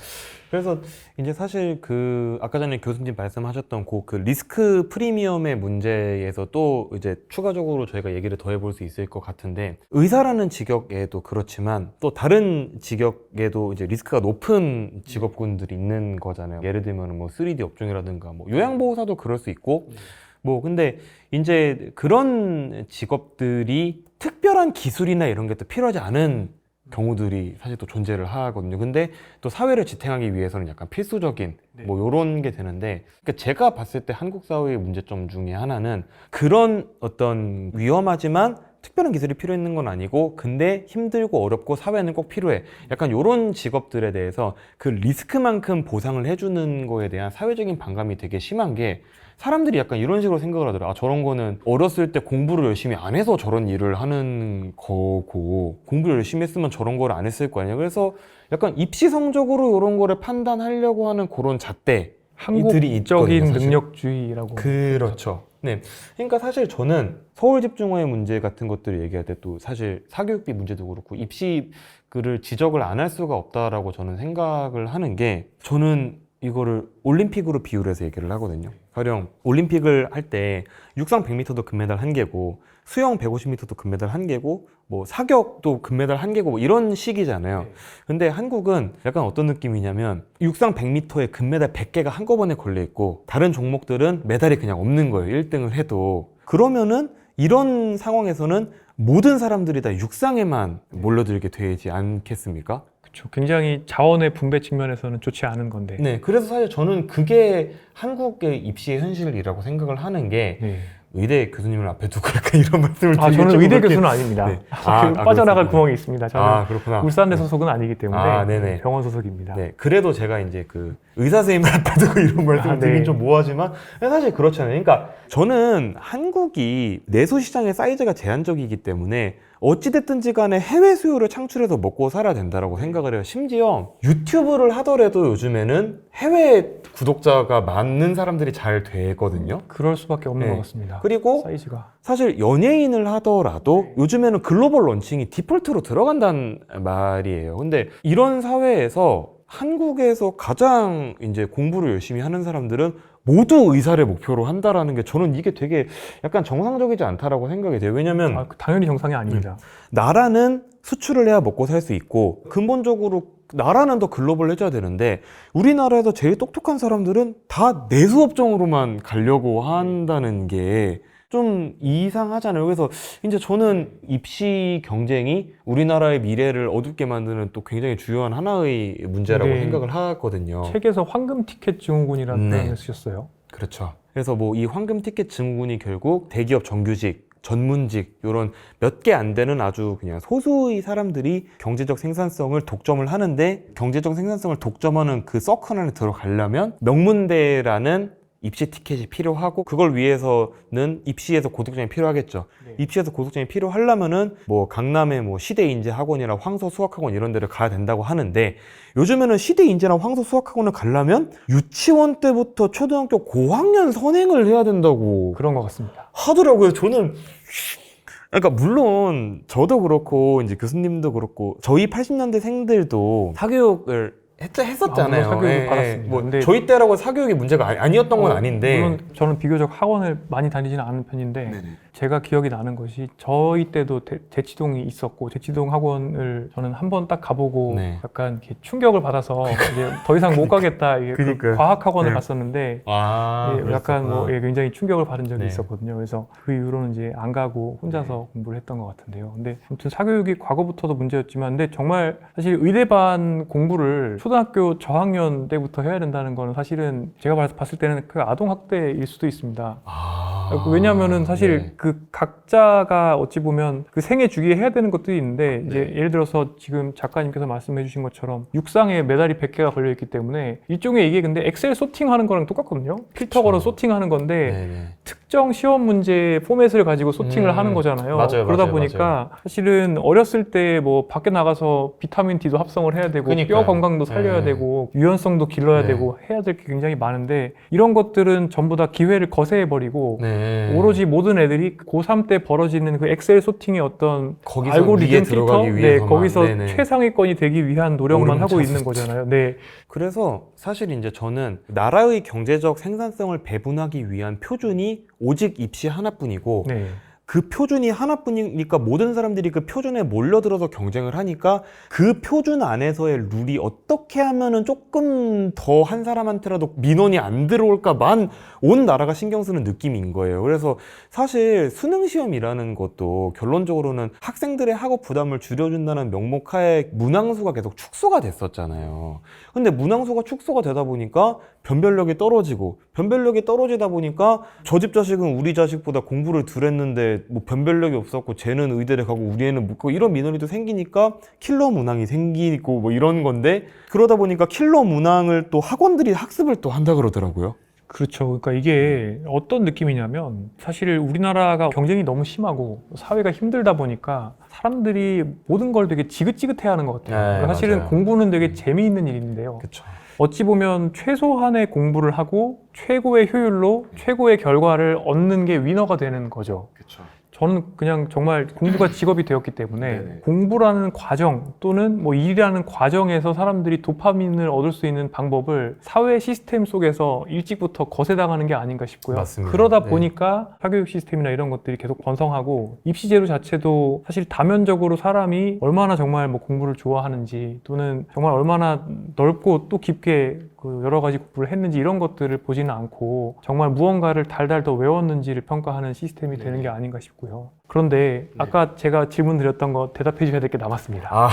그래서 이제 사실 그 아까 전에 교수님 말씀하셨던 그 리스크 프리미엄의 문제에서 또 이제 추가적으로 저희가 얘기를 더 해볼 수 있을 것 같은데 의사라는 직업에도 그렇지만 또 다른 직업에도 이제 리스크가 높은 직업군들이 있는 거잖아요. 예를 들면 뭐 3D 업종이라든가 뭐 요양보호사도 그럴 수 있고 뭐 근데 이제 그런 직업들이 특별한 기술이나 이런 게 또 필요하지 않은 경우들이 사실 또 존재를 하거든요. 근데 또 사회를 지탱하기 위해서는 약간 필수적인 뭐 요런 게 되는데 그러니까 제가 봤을 때 한국 사회의 문제점 중에 하나는 그런 어떤 위험하지만 특별한 기술이 필요 있는 건 아니고 근데 힘들고 어렵고 사회는 꼭 필요해. 약간 요런 직업들에 대해서 그 리스크만큼 보상을 해주는 거에 대한 사회적인 반감이 되게 심한 게 사람들이 약간 이런 식으로 생각을 하더라. 아, 저런 거는 어렸을 때 공부를 열심히 안 해서 저런 일을 하는 거고 공부를 열심히 했으면 저런 걸 안 했을 거 아니야. 그래서 약간 입시 성적으로 이런 거를 판단하려고 하는 그런 잣대 한국적인 능력주의라고. 그렇죠. 네. 그러니까 사실 저는 서울 집중호의 문제 같은 것들을 얘기할 때 또 사실 사교육비 문제도 그렇고 입시 글을 지적을 안 할 수가 없다라고 저는 생각을 하는 게 저는 이거를 올림픽으로 비유를 해서 얘기를 하거든요. 가령 올림픽을 할 때 육상 100m도 금메달 1개고 수영 150m도 금메달 1개고 뭐 사격도 금메달 1개고 뭐 이런 식이잖아요. 근데 한국은 약간 어떤 느낌이냐면 육상 100m에 금메달 100개가 한꺼번에 걸려 있고 다른 종목들은 메달이 그냥 없는 거예요. 1등을 해도. 그러면은 이런 상황에서는 모든 사람들이 다 육상에만 몰려들게 되지 않겠습니까? 그렇죠. 굉장히 자원의 분배 측면에서는 좋지 않은 건데. 네, 그래서 사실 저는 그게 한국의 입시의 현실이라고 생각을 하는 게 네. 의대 교수님을 앞에 두고 약간 이런 말씀을 아, 드리기 저는 좀 의대 그렇게- 교수는 아닙니다. 네. 빠져나갈 그렇습니다. 구멍이 있습니다. 저는 그렇구나. 울산대 소속은 아니기 때문에 네네. 병원 소속입니다. 네, 그래도 제가 이제 그 의사 선생님을 앞에 두고 이런 말씀을 드리긴 네. 좀 뭐하지만 사실 그렇잖아요. 그러니까 저는 한국이 내수 시장의 사이즈가 제한적이기 때문에 어찌됐든지 간에 해외 수요를 창출해서 먹고 살아야 된다라고 생각을 해요. 심지어 유튜브를 하더라도 요즘에는 해외 구독자가 많은 사람들이 잘 되거든요. 그럴 수밖에 없는 네. 것 같습니다. 그리고 사이즈가. 사실 연예인을 하더라도 요즘에는 글로벌 런칭이 디폴트로 들어간다는 말이에요. 근데 이런 사회에서 한국에서 가장 이제 공부를 열심히 하는 사람들은 모두 의사를 목표로 한다라는 게 저는 이게 되게 약간 정상적이지 않다라고 생각이 돼요. 왜냐면 당연히 정상이 아닙니다. 나라는 수출을 해야 먹고 살 수 있고 근본적으로 나라는 더 글로벌해져야 되는데 우리나라에서 제일 똑똑한 사람들은 다 내수업종으로만 가려고 한다는 게 좀 이상하잖아요. 그래서 이제 저는 입시 경쟁이 우리나라의 미래를 어둡게 만드는 또 굉장히 중요한 하나의 문제라고 네. 생각을 하거든요. 책에서 황금 티켓 증후군이라는 네. 표현을 쓰셨어요. 그렇죠. 그래서 뭐 이 황금 티켓 증후군이 결국 대기업 정규직, 전문직 이런 몇 개 안 되는 아주 그냥 소수의 사람들이 경제적 생산성을 독점을 하는데 경제적 생산성을 독점하는 그 서클 안에 들어가려면 명문대라는 입시 티켓이 필요하고 그걸 위해서는 입시에서 고득점이 필요하겠죠. 네. 입시에서 고득점이 필요하려면은 뭐 강남의 뭐 시대인재학원이나 황소수학학원 이런 데를 가야 된다고 하는데 요즘에는 시대인재나 황소수학학원을 가려면 유치원 때부터 초등학교 고학년 선행을 해야 된다고 그런 것 같습니다. 하더라고요. 저는 그러니까 물론 저도 그렇고 이제 교수님도 그렇고 저희 80년대 생들도 사교육을 했었잖아요. 물론 사교육을 받았습니다. 뭐 근데 저희 때라고 사교육이 문제가 아니었던 건 아닌데. 물론 저는 비교적 학원을 많이 다니지는 않은 편인데 네네. 제가 기억이 나는 것이 저희 때도 대치동이 있었고 대치동 학원을 저는 한 번 딱 가보고 네. 약간 이렇게 충격을 받아서 이제 더 이상 못 가겠다 이게 그 그러니까요. 과학 학원을 네. 갔었는데 아, 약간 뭐 굉장히 충격을 받은 적이 네. 있었거든요. 그래서 그 이후로는 이제 안 가고 혼자서 공부를 했던 것 같은데요. 근데 아무튼 사교육이 과거부터도 문제였지만 근데 정말 사실 의대반 공부를 초등학교 저학년 때부터 해야 된다는 거는 사실은 제가 봤을 때는 그 아동학대일 수도 있습니다. 왜냐하면은 사실 네. 그 각자가 어찌 보면 그 생애 주기에 해야 되는 것들이 있는데 이제 예를 들어서 지금 작가님께서 말씀해 주신 것처럼 육상에 메달이 100개가 걸려 있기 때문에 일종의 이게 근데 엑셀 소팅하는 거랑 똑같거든요. 필터 걸어 소팅하는 건데 네네. 특정 시험 문제 포맷을 가지고 소팅을 하는 거잖아요. 맞아요, 그러다 맞아요, 보니까 맞아요. 사실은 어렸을 때 뭐 밖에 나가서 비타민 D도 합성을 해야 되고 그러니까요. 뼈 건강도 살려야 네. 되고 유연성도 길러야 네. 되고 해야 될 게 굉장히 많은데 이런 것들은 전부 다 기회를 거세해 버리고 네. 오로지 모든 애들이 고3 때 벌어지는 그 엑셀 소팅의 어떤 거기서 알고리즘 위에 필터, 들어가기 위해서만. 거기서 네네. 최상위권이 되기 위한 노력만 오름 하고 찾았- 있는 거잖아요. 네, 그래서 사실 이제 저는 나라의 경제적 생산성을 배분하기 위한 표준이 오직 입시 하나뿐이고 네, 그 표준이 하나뿐이니까 모든 사람들이 그 표준에 몰려들어서 경쟁을 하니까 그 표준 안에서의 룰이 어떻게 하면은 조금 더 한 사람한테라도 민원이 안 들어올까만 온 나라가 신경 쓰는 느낌인 거예요. 그래서 사실 수능 시험이라는 것도 결론적으로는 학생들의 학업 부담을 줄여준다는 명목하에 문항수가 계속 축소가 됐었잖아요. 근데 문항수가 축소가 되다 보니까 변별력이 떨어지고 변별력이 떨어지다 보니까 저 집 자식은 우리 자식보다 공부를 덜 했는데 뭐 변별력이 없었고 쟤는 의대를 가고 우리 애는 못 가고 이런 민원이 생기니까 킬러 문항이 생기고 뭐 이런 건데 그러다 보니까 킬러 문항을 또 학원들이 학습을 또 한다 그러더라고요. 그렇죠. 그러니까 이게 어떤 느낌이냐면 사실 우리나라가 경쟁이 너무 심하고 사회가 힘들다 보니까 사람들이 모든 걸 되게 지긋지긋해하는 것 같아요. 네, 그러니까 사실은 맞아요. 공부는 되게 재미있는 일인데요. 그렇죠. 어찌 보면 최소한의 공부를 하고 최고의 효율로 최고의 결과를 얻는 게 위너가 되는 거죠. 그렇죠. 저는 그냥 정말 공부가 직업이 되었기 때문에 네네. 공부라는 과정 또는 뭐 일이라는 과정에서 사람들이 도파민을 얻을 수 있는 방법을 사회 시스템 속에서 일찍부터 거세당하는 게 아닌가 싶고요. 맞습니다. 그러다 네. 보니까 사교육 시스템이나 이런 것들이 계속 번성하고 입시제도 자체도 사실 다면적으로 사람이 얼마나 정말 뭐 공부를 좋아하는지 또는 정말 얼마나 넓고 또 깊게 그 여러 가지 공부를 했는지 이런 것들을 보지는 않고 정말 무언가를 달달 더 외웠는지를 평가하는 시스템이 되는 게 아닌가 싶고요. 그런데 아까 제가 질문 드렸던 거 대답해 주셔야 될 게 남았습니다. 아,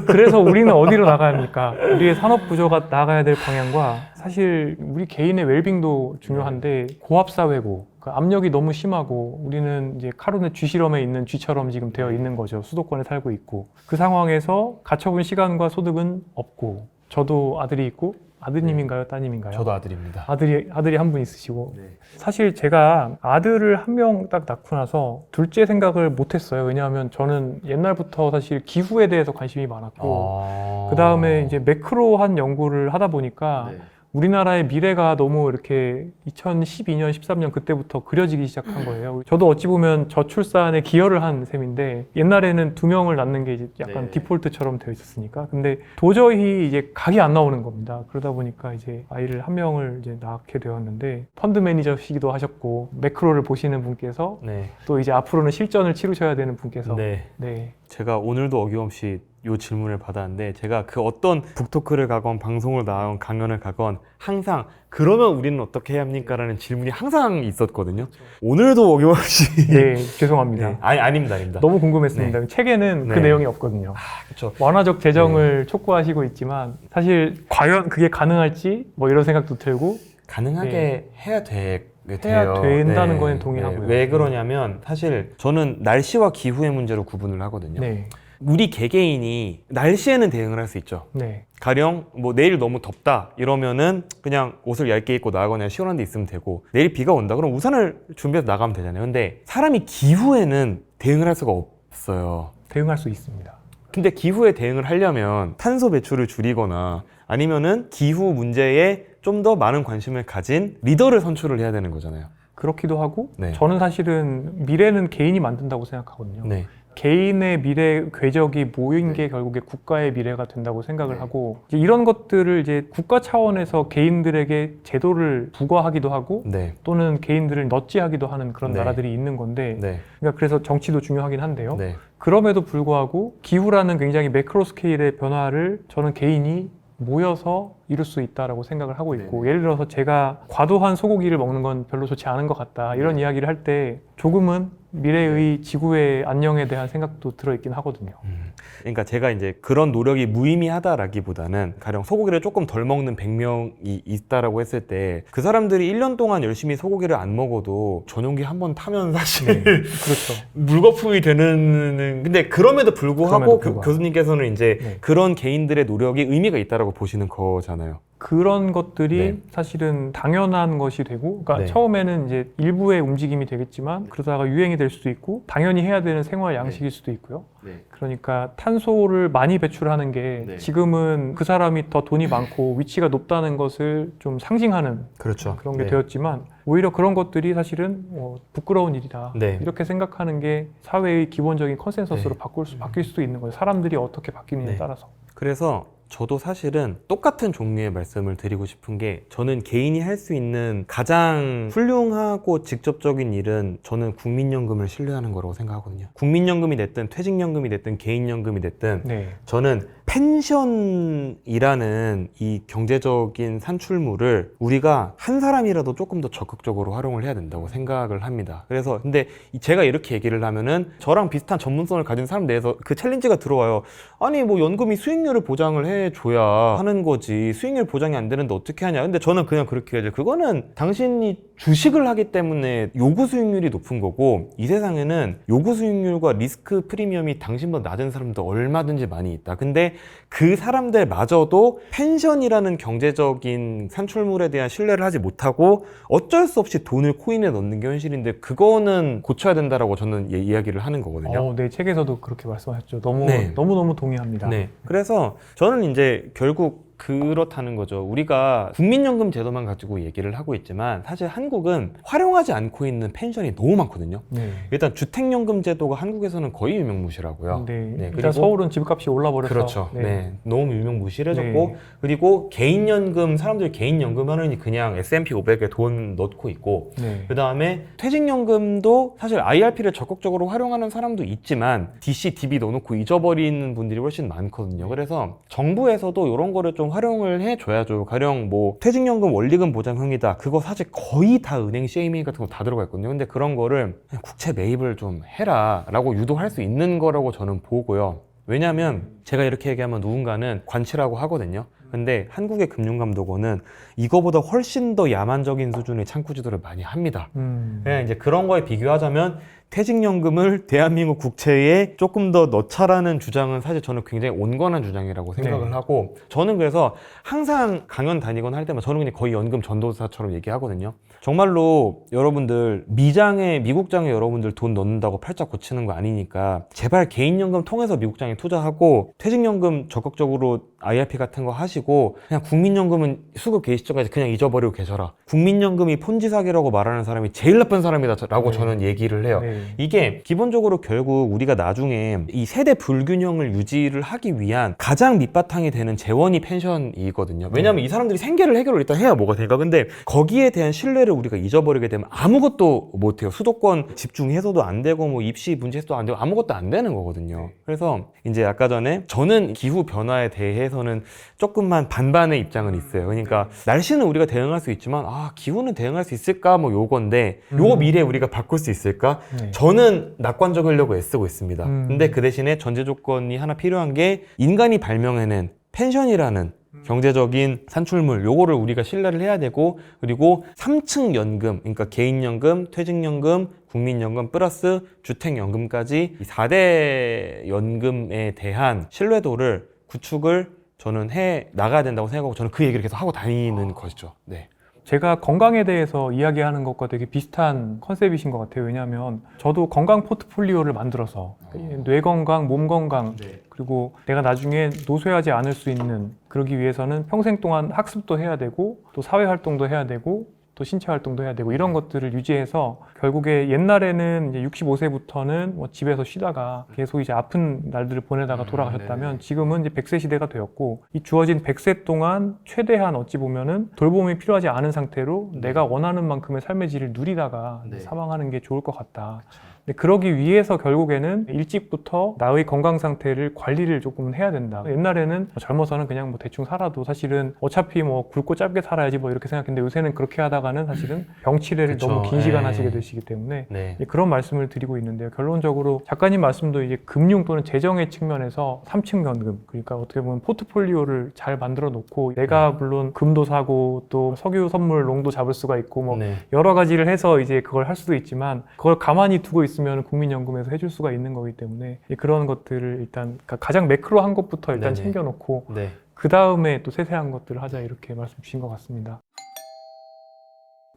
그래서 우리는 어디로 나가야 합니까? 우리의 산업 구조가 나가야 될 방향과 사실 우리 개인의 웰빙도 중요한데 고압사회고 그 압력이 너무 심하고 우리는 이제 카룬의 쥐실험에 있는 쥐처럼 지금 되어 있는 거죠. 수도권에 살고 있고 그 상황에서 가처분 시간과 소득은 없고 저도 아들이 있고 아드님인가요? 따님인가요? 저도 아들입니다. 아들이 한 분 있으시고 네. 사실 제가 아들을 한 명 딱 낳고 나서 둘째 생각을 못 했어요. 왜냐하면 저는 옛날부터 사실 기후에 대해서 관심이 많았고 그 다음에 이제 매크로한 연구를 하다 보니까 네. 우리나라의 미래가 너무 이렇게 2012년, 13년 그때부터 그려지기 시작한 거예요. 저도 어찌 보면 저출산에 기여를 한 셈인데 옛날에는 2명을 낳는 게 이제 약간 네. 디폴트처럼 되어 있었으니까. 근데 도저히 이제 각이 안 나오는 겁니다. 그러다 보니까 이제 아이를 한 명을 이제 낳게 되었는데 펀드 매니저시기도 하셨고 매크로를 보시는 분께서 네. 또 이제 앞으로는 실전을 치르셔야 되는 분께서 네. 네. 제가 오늘도 어김없이 이 질문을 받았는데 제가 그 어떤 북토크를 가건 방송을 나온 강연을 가건 항상 그러면 우리는 어떻게 해야 합니까? 라는 질문이 항상 있었거든요. 오늘도 어김없이 네, 죄송합니다. 네. 아닙니다. 너무 궁금했습니다. 책에는 그 네. 내용이 없거든요. 그렇죠. 완화적 재정을 촉구하시고 있지만 사실 과연 그게 가능할지 뭐 이런 생각도 들고 가능하게 해야 돼요. 된다는 거는 동의하고요. 왜 그러냐면 사실 저는 날씨와 기후의 문제로 구분을 하거든요. 네, 우리 개개인이 날씨에는 대응을 할 수 있죠. 네, 가령 뭐 내일 너무 덥다 이러면은 그냥 옷을 얇게 입고 나가거나 시원한 데 있으면 되고 내일 비가 온다 그럼 우산을 준비해서 나가면 되잖아요. 근데 사람이 기후에는 대응을 할 수가 없어요. 대응할 수 있습니다. 근데 기후에 대응을 하려면 탄소 배출을 줄이거나 아니면은 기후 문제에 좀 더 많은 관심을 가진 리더를 선출을 해야 되는 거잖아요. 그렇기도 하고 네. 저는 사실은 미래는 개인이 만든다고 생각하거든요. 네. 개인의 미래 궤적이 모인 게 결국에 국가의 미래가 된다고 생각을 네. 하고 이제 이런 것들을 이제 국가 차원에서 개인들에게 제도를 부과하기도 하고 네. 또는 개인들을 넛지하기도 하는 그런 네. 나라들이 있는 건데 네. 그러니까 그래서 정치도 중요하긴 한데요. 네. 그럼에도 불구하고 기후라는 굉장히 매크로 스케일의 변화를 저는 개인이 모여서 이룰 수 있다라고 생각을 하고 있고 예를 들어서 제가 과도한 소고기를 먹는 건 별로 좋지 않은 것 같다 이런 이야기를 할 때 조금은 미래의 지구의 안녕에 대한 생각도 들어있긴 하거든요. 그러니까 제가 이제 그런 노력이 무의미하다라기보다는 가령 소고기를 조금 덜 먹는 100명이 있다라고 했을 때 그 사람들이 1년 동안 열심히 소고기를 안 먹어도 전용기 한 번 타면 사실 그렇죠. 물거품이 되는 근데 그럼에도 불구하고 교수님께서는 이제 네. 그런 개인들의 노력이 의미가 있다라고 보시는 거잖아요. 그런 것들이 네. 사실은 당연한 것이 되고 그러니까 네. 처음에는 이제 일부의 움직임이 되겠지만 그러다가 유행이 될 수도 있고 당연히 해야 되는 생활 양식일 수도 있고요. 그러니까 탄소를 많이 배출하는 게 네. 지금은 그 사람이 더 돈이 많고 위치가 높다는 것을 좀 상징하는 그렇죠. 그런 게 네. 되었지만 오히려 그런 것들이 사실은 부끄러운 일이다. 네. 이렇게 생각하는 게 사회의 기본적인 컨센서스로 네. 바뀔 수도 있는 거예요. 사람들이 어떻게 바뀌느냐에 네. 따라서. 그래서 저도 사실은 똑같은 종류의 말씀을 드리고 싶은 게 저는 개인이 할 수 있는 가장 훌륭하고 직접적인 일은 저는 국민연금을 신뢰하는 거라고 생각하거든요. 국민연금이 됐든 퇴직연금이 됐든 개인연금이 됐든 네. 저는 펜션이라는 이 경제적인 산출물을 우리가 한 사람이라도 조금 더 적극적으로 활용을 해야 된다고 생각을 합니다. 그래서 근데 제가 이렇게 얘기를 하면은 저랑 비슷한 전문성을 가진 사람 내에서 그 챌린지가 들어와요. 아니 뭐 연금이 수익률을 보장을 해줘야 하는 거지 수익률 보장이 안 되는데 어떻게 하냐. 근데 저는 그냥 그렇게 해야죠. 그거는 당신이 주식을 하기 때문에 요구 수익률이 높은 거고 이 세상에는 요구 수익률과 리스크 프리미엄이 당신보다 낮은 사람도 얼마든지 많이 있다. 근데 그 사람들마저도 펜션이라는 경제적인 산출물에 대한 신뢰를 하지 못하고 어쩔 수 없이 돈을 코인에 넣는 게 현실인데 그거는 고쳐야 된다라고 저는 이야기를 하는 거거든요. 네, 책에서도 그렇게 말씀하셨죠. 네. 너무너무 동의합니다. 네. 그래서 저는 이제 결국 그렇다는 거죠. 우리가 국민연금 제도만 가지고 얘기를 하고 있지만 사실 한국은 활용하지 않고 있는 펜션이 너무 많거든요. 네. 일단 주택연금 제도가 한국에서는 거의 유명무실하고요. 네. 네, 일단 서울은 집값이 올라버려서 그렇죠. 네. 너무 유명무실해졌고 네. 그리고 개인연금 사람들이 개인연금 하느니 그냥 S&P 500에 돈 넣고 있고 네. 그 다음에 퇴직연금도 사실 IRP를 적극적으로 활용하는 사람도 있지만 DC, DB 넣어놓고 잊어버리는 분들이 훨씬 많거든요. 그래서 정부에서도 이런 거를 좀 활용을 해줘야죠. 가령 뭐 퇴직연금 원리금 보장형이다. 그거 사실 거의 다 은행 CMA 같은 거 다 들어가 있거든요. 근데 그런 거를 그냥 국채 매입을 좀 해라 라고 유도할 수 있는 거라고 저는 보고요. 왜냐하면 제가 이렇게 얘기하면 누군가는 관치라고 하거든요. 근데 한국의 금융감독원은 이거보다 훨씬 더 야만적인 수준의 창구지도를 많이 합니다. 그냥 이제 그런 거에 비교하자면 퇴직연금을 대한민국 국채에 조금 더 넣자라는 주장은 사실 저는 굉장히 온건한 주장이라고 생각을 네. 하고 저는 그래서 항상 강연 다니거나 할 때마다 저는 그냥 거의 연금 전도사처럼 얘기하거든요. 정말로 여러분들 미국장에 여러분들 돈 넣는다고 팔자 고치는 거 아니니까 제발 개인연금 통해서 미국장에 투자하고 퇴직연금 적극적으로 IRP 같은 거 하시고 그냥 국민연금은 수급 개시 시점까지 그냥 잊어버리고 계셔라. 국민연금이 폰지 사기라고 말하는 사람이 제일 나쁜 사람이다라고 네. 저는 얘기를 해요. 네. 이게 기본적으로 결국 우리가 나중에 이 세대 불균형을 유지를 하기 위한 가장 밑바탕이 되는 재원이 펜션이거든요. 왜냐하면 이 사람들이 생계를 해결을 일단 해야 뭐가 되니까. 근데 거기에 대한 신뢰를 우리가 잊어버리게 되면 아무것도 못해요. 수도권 집중해서도 안 되고 뭐 입시 문제해서도 안 되고 아무것도 안 되는 거거든요. 그래서 이제 아까 전에 저는 기후 변화에 대해서는 조금만 반반의 입장은 있어요. 그러니까 날씨는 우리가 대응할 수 있지만 기후는 대응할 수 있을까 뭐 요건데 요 미래 우리가 바꿀 수 있을까? 네. 저는 낙관적이려고 애쓰고 있습니다. 근데 음. 그 대신에 전제 조건이 하나 필요한 게 인간이 발명해낸 펜션이라는 경제적인 산출물 요거를 우리가 신뢰를 해야 되고 그리고 3층 연금 그러니까 개인연금, 퇴직연금, 국민연금 플러스 주택연금까지 이 4대 연금에 대한 신뢰도를 구축을 저는 해 나가야 된다고 생각하고 저는 그 얘기를 계속 하고 다니는 것이죠. 네. 제가 건강에 대해서 이야기하는 것과 되게 비슷한 컨셉이신 것 같아요. 왜냐하면 저도 건강 포트폴리오를 만들어서 뇌 건강, 몸 건강 그리고 내가 나중에 노쇠하지 않을 수 있는 그러기 위해서는 평생 동안 학습도 해야 되고 또 사회 활동도 해야 되고 또 신체 활동도 해야 되고 이런 것들을 유지해서 결국에 옛날에는 이제 65세부터는 뭐 집에서 쉬다가 계속 이제 아픈 날들을 보내다가 돌아가셨다면 지금은 이제 100세 시대가 되었고 이 주어진 100세 동안 최대한 어찌 보면은 돌봄이 필요하지 않은 상태로 내가 원하는 만큼의 삶의 질을 누리다가 사망하는 게 좋을 것 같다. 근데 그러기 위해서 결국에는 일찍부터 나의 건강 상태를 관리를 조금 해야 된다. 옛날에는 젊어서는 그냥 뭐 대충 살아도 사실은 어차피 뭐 굵고 짧게 살아야지 뭐 이렇게 생각했는데 요새는 그렇게 하다가는 사실은 병치레를 그쵸. 너무 긴 시간 네. 하시게 되시기 때문에 네. 그런 말씀을 드리고 있는데요. 결론적으로 작가님 말씀도 이제 금융 또는 재정의 측면에서 3층 연금 그러니까 어떻게 보면 포트폴리오를 잘 만들어 놓고 내가 물론 금도 사고 또 석유 선물 롱도 잡을 수가 있고 뭐 네. 여러 가지를 해서 이제 그걸 할 수도 있지만 그걸 가만히 두고 있으면 국민연금에서 해줄 수가 있는 거기 때문에 그런 것들을 일단 가장 매크로한 것부터 일단 네네. 챙겨놓고 네. 그 다음에 또 세세한 것들을 하자 이렇게 말씀 주신 것 같습니다.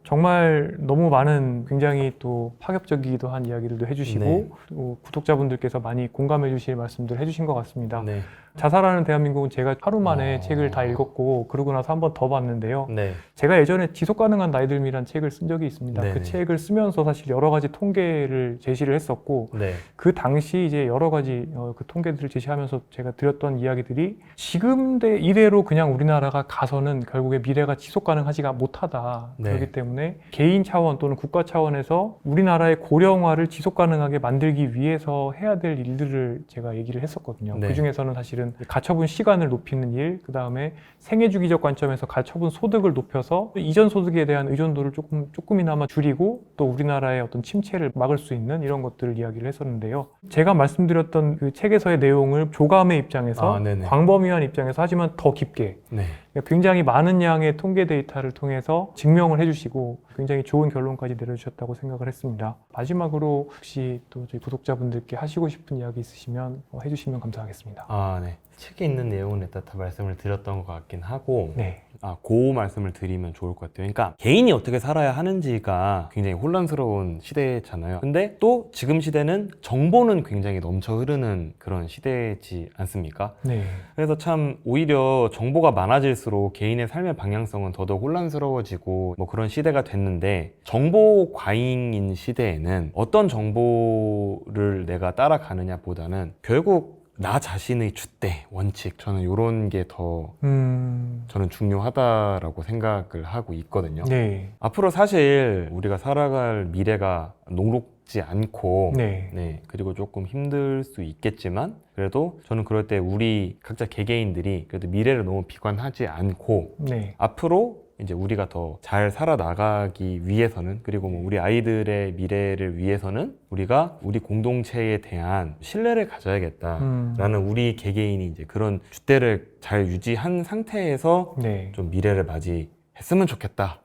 정말 너무 많은 굉장히 또 파격적이기도 한 이야기들도 해주시고 네. 또 구독자분들께서 많이 공감해 주실 말씀들 해주신 것 같습니다. 네. 자살하는 대한민국은 제가 하루 만에 책을 다 읽었고 그러고 나서 한 번 더 봤는데요. 네. 제가 예전에 지속 가능한 나이들미란 책을 쓴 적이 있습니다. 네네. 그 책을 쓰면서 사실 여러 가지 통계를 제시를 했었고 네. 그 당시 이제 여러 가지 그 통계들을 제시하면서 제가 드렸던 이야기들이 지금 이대로 그냥 우리나라가 가서는 결국에 미래가 지속 가능하지가 못하다. 네. 그렇기 때문에 개인 차원 또는 국가 차원에서 우리나라의 고령화를 지속 가능하게 만들기 위해서 해야 될 일들을 제가 얘기를 했었거든요. 네. 그 중에서는 사실은 가처분 시간을 높이는 일, 그 다음에 생애 주기적 관점에서 가처분 소득을 높여서 이전 소득에 대한 의존도를 조금이나마 줄이고 또 우리나라의 어떤 침체를 막을 수 있는 이런 것들을 이야기를 했었는데요. 제가 말씀드렸던 그 책에서의 내용을 조감의 입장에서 네네. 광범위한 입장에서 하지만 더 깊게 네. 굉장히 많은 양의 통계 데이터를 통해서 증명을 해주시고 굉장히 좋은 결론까지 내려주셨다고 생각을 했습니다. 마지막으로 혹시 또 저희 구독자분들께 하시고 싶은 이야기 있으시면 해주시면 감사하겠습니다. 네. 책에 있는 내용은 일단 다 말씀을 드렸던 것 같긴 하고 네. 그 말씀을 드리면 좋을 것 같아요. 그러니까 개인이 어떻게 살아야 하는지가 굉장히 혼란스러운 시대잖아요. 근데 또 지금 시대는 정보는 굉장히 넘쳐 흐르는 그런 시대지 않습니까? 네. 그래서 참 오히려 정보가 많아질수록 개인의 삶의 방향성은 더더욱 혼란스러워지고 뭐 그런 시대가 됐는데, 정보 과잉인 시대에는 어떤 정보를 내가 따라가느냐 보다는 결국 나 자신의 줏대, 원칙, 저는 이런 게 더 저는 중요하다라고 생각을 하고 있거든요. 네. 앞으로 사실 우리가 살아갈 미래가 녹록지 않고 네. 그리고 조금 힘들 수 있겠지만, 그래도 저는 그럴 때 우리 각자 개개인들이 그래도 미래를 너무 비관하지 않고 네. 앞으로 이제 우리가 더 잘 살아나가기 위해서는, 그리고 뭐 우리 아이들의 미래를 위해서는 우리가 우리 공동체에 대한 신뢰를 가져야겠다라는 우리 개개인이 이제 그런 줏대를 잘 유지한 상태에서 네. 좀 미래를 맞이했으면 좋겠다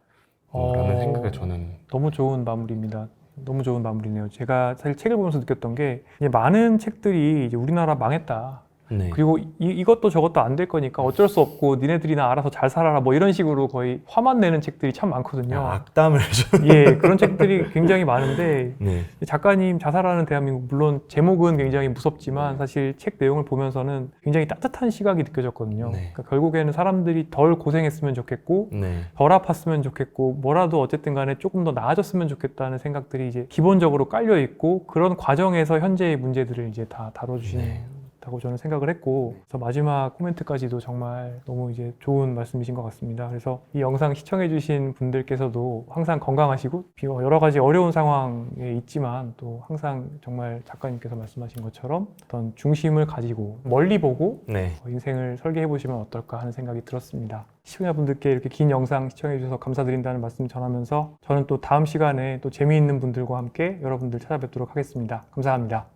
라는 생각을 저는. 너무 좋은 마무리입니다. 너무 좋은 마무리네요. 제가 사실 책을 보면서 느꼈던 게 이제 많은 책들이 이제 우리나라 망했다. 네. 그리고 이것도 저것도 안 될 거니까 어쩔 수 없고 니네들이나 알아서 잘 살아라 뭐 이런 식으로 거의 화만 내는 책들이 참 많거든요. 악담을 좀. 예, 그런 책들이 굉장히 많은데 네. 작가님 자살하는 대한민국, 물론 제목은 굉장히 무섭지만 사실 책 내용을 보면서는 굉장히 따뜻한 시각이 느껴졌거든요. 네. 그러니까 결국에는 사람들이 덜 고생했으면 좋겠고 네. 덜 아팠으면 좋겠고 뭐라도 어쨌든 간에 조금 더 나아졌으면 좋겠다는 생각들이 이제 기본적으로 깔려 있고, 그런 과정에서 현재의 문제들을 이제 다 다뤄주시는 다고 저는 생각을 했고, 그래서 마지막 코멘트까지도 정말 너무 이제 좋은 말씀이신 것 같습니다. 그래서 이 영상 시청해주신 분들께서도 항상 건강하시고 여러 가지 어려운 상황에 있지만 또 항상 정말 작가님께서 말씀하신 것처럼 어떤 중심을 가지고 멀리 보고 네. 인생을 설계해 보시면 어떨까 하는 생각이 들었습니다. 시청자분들께 이렇게 긴 영상 시청해 주셔서 감사드린다는 말씀 전하면서 저는 또 다음 시간에 또 재미있는 분들과 함께 여러분들 찾아뵙도록 하겠습니다. 감사합니다.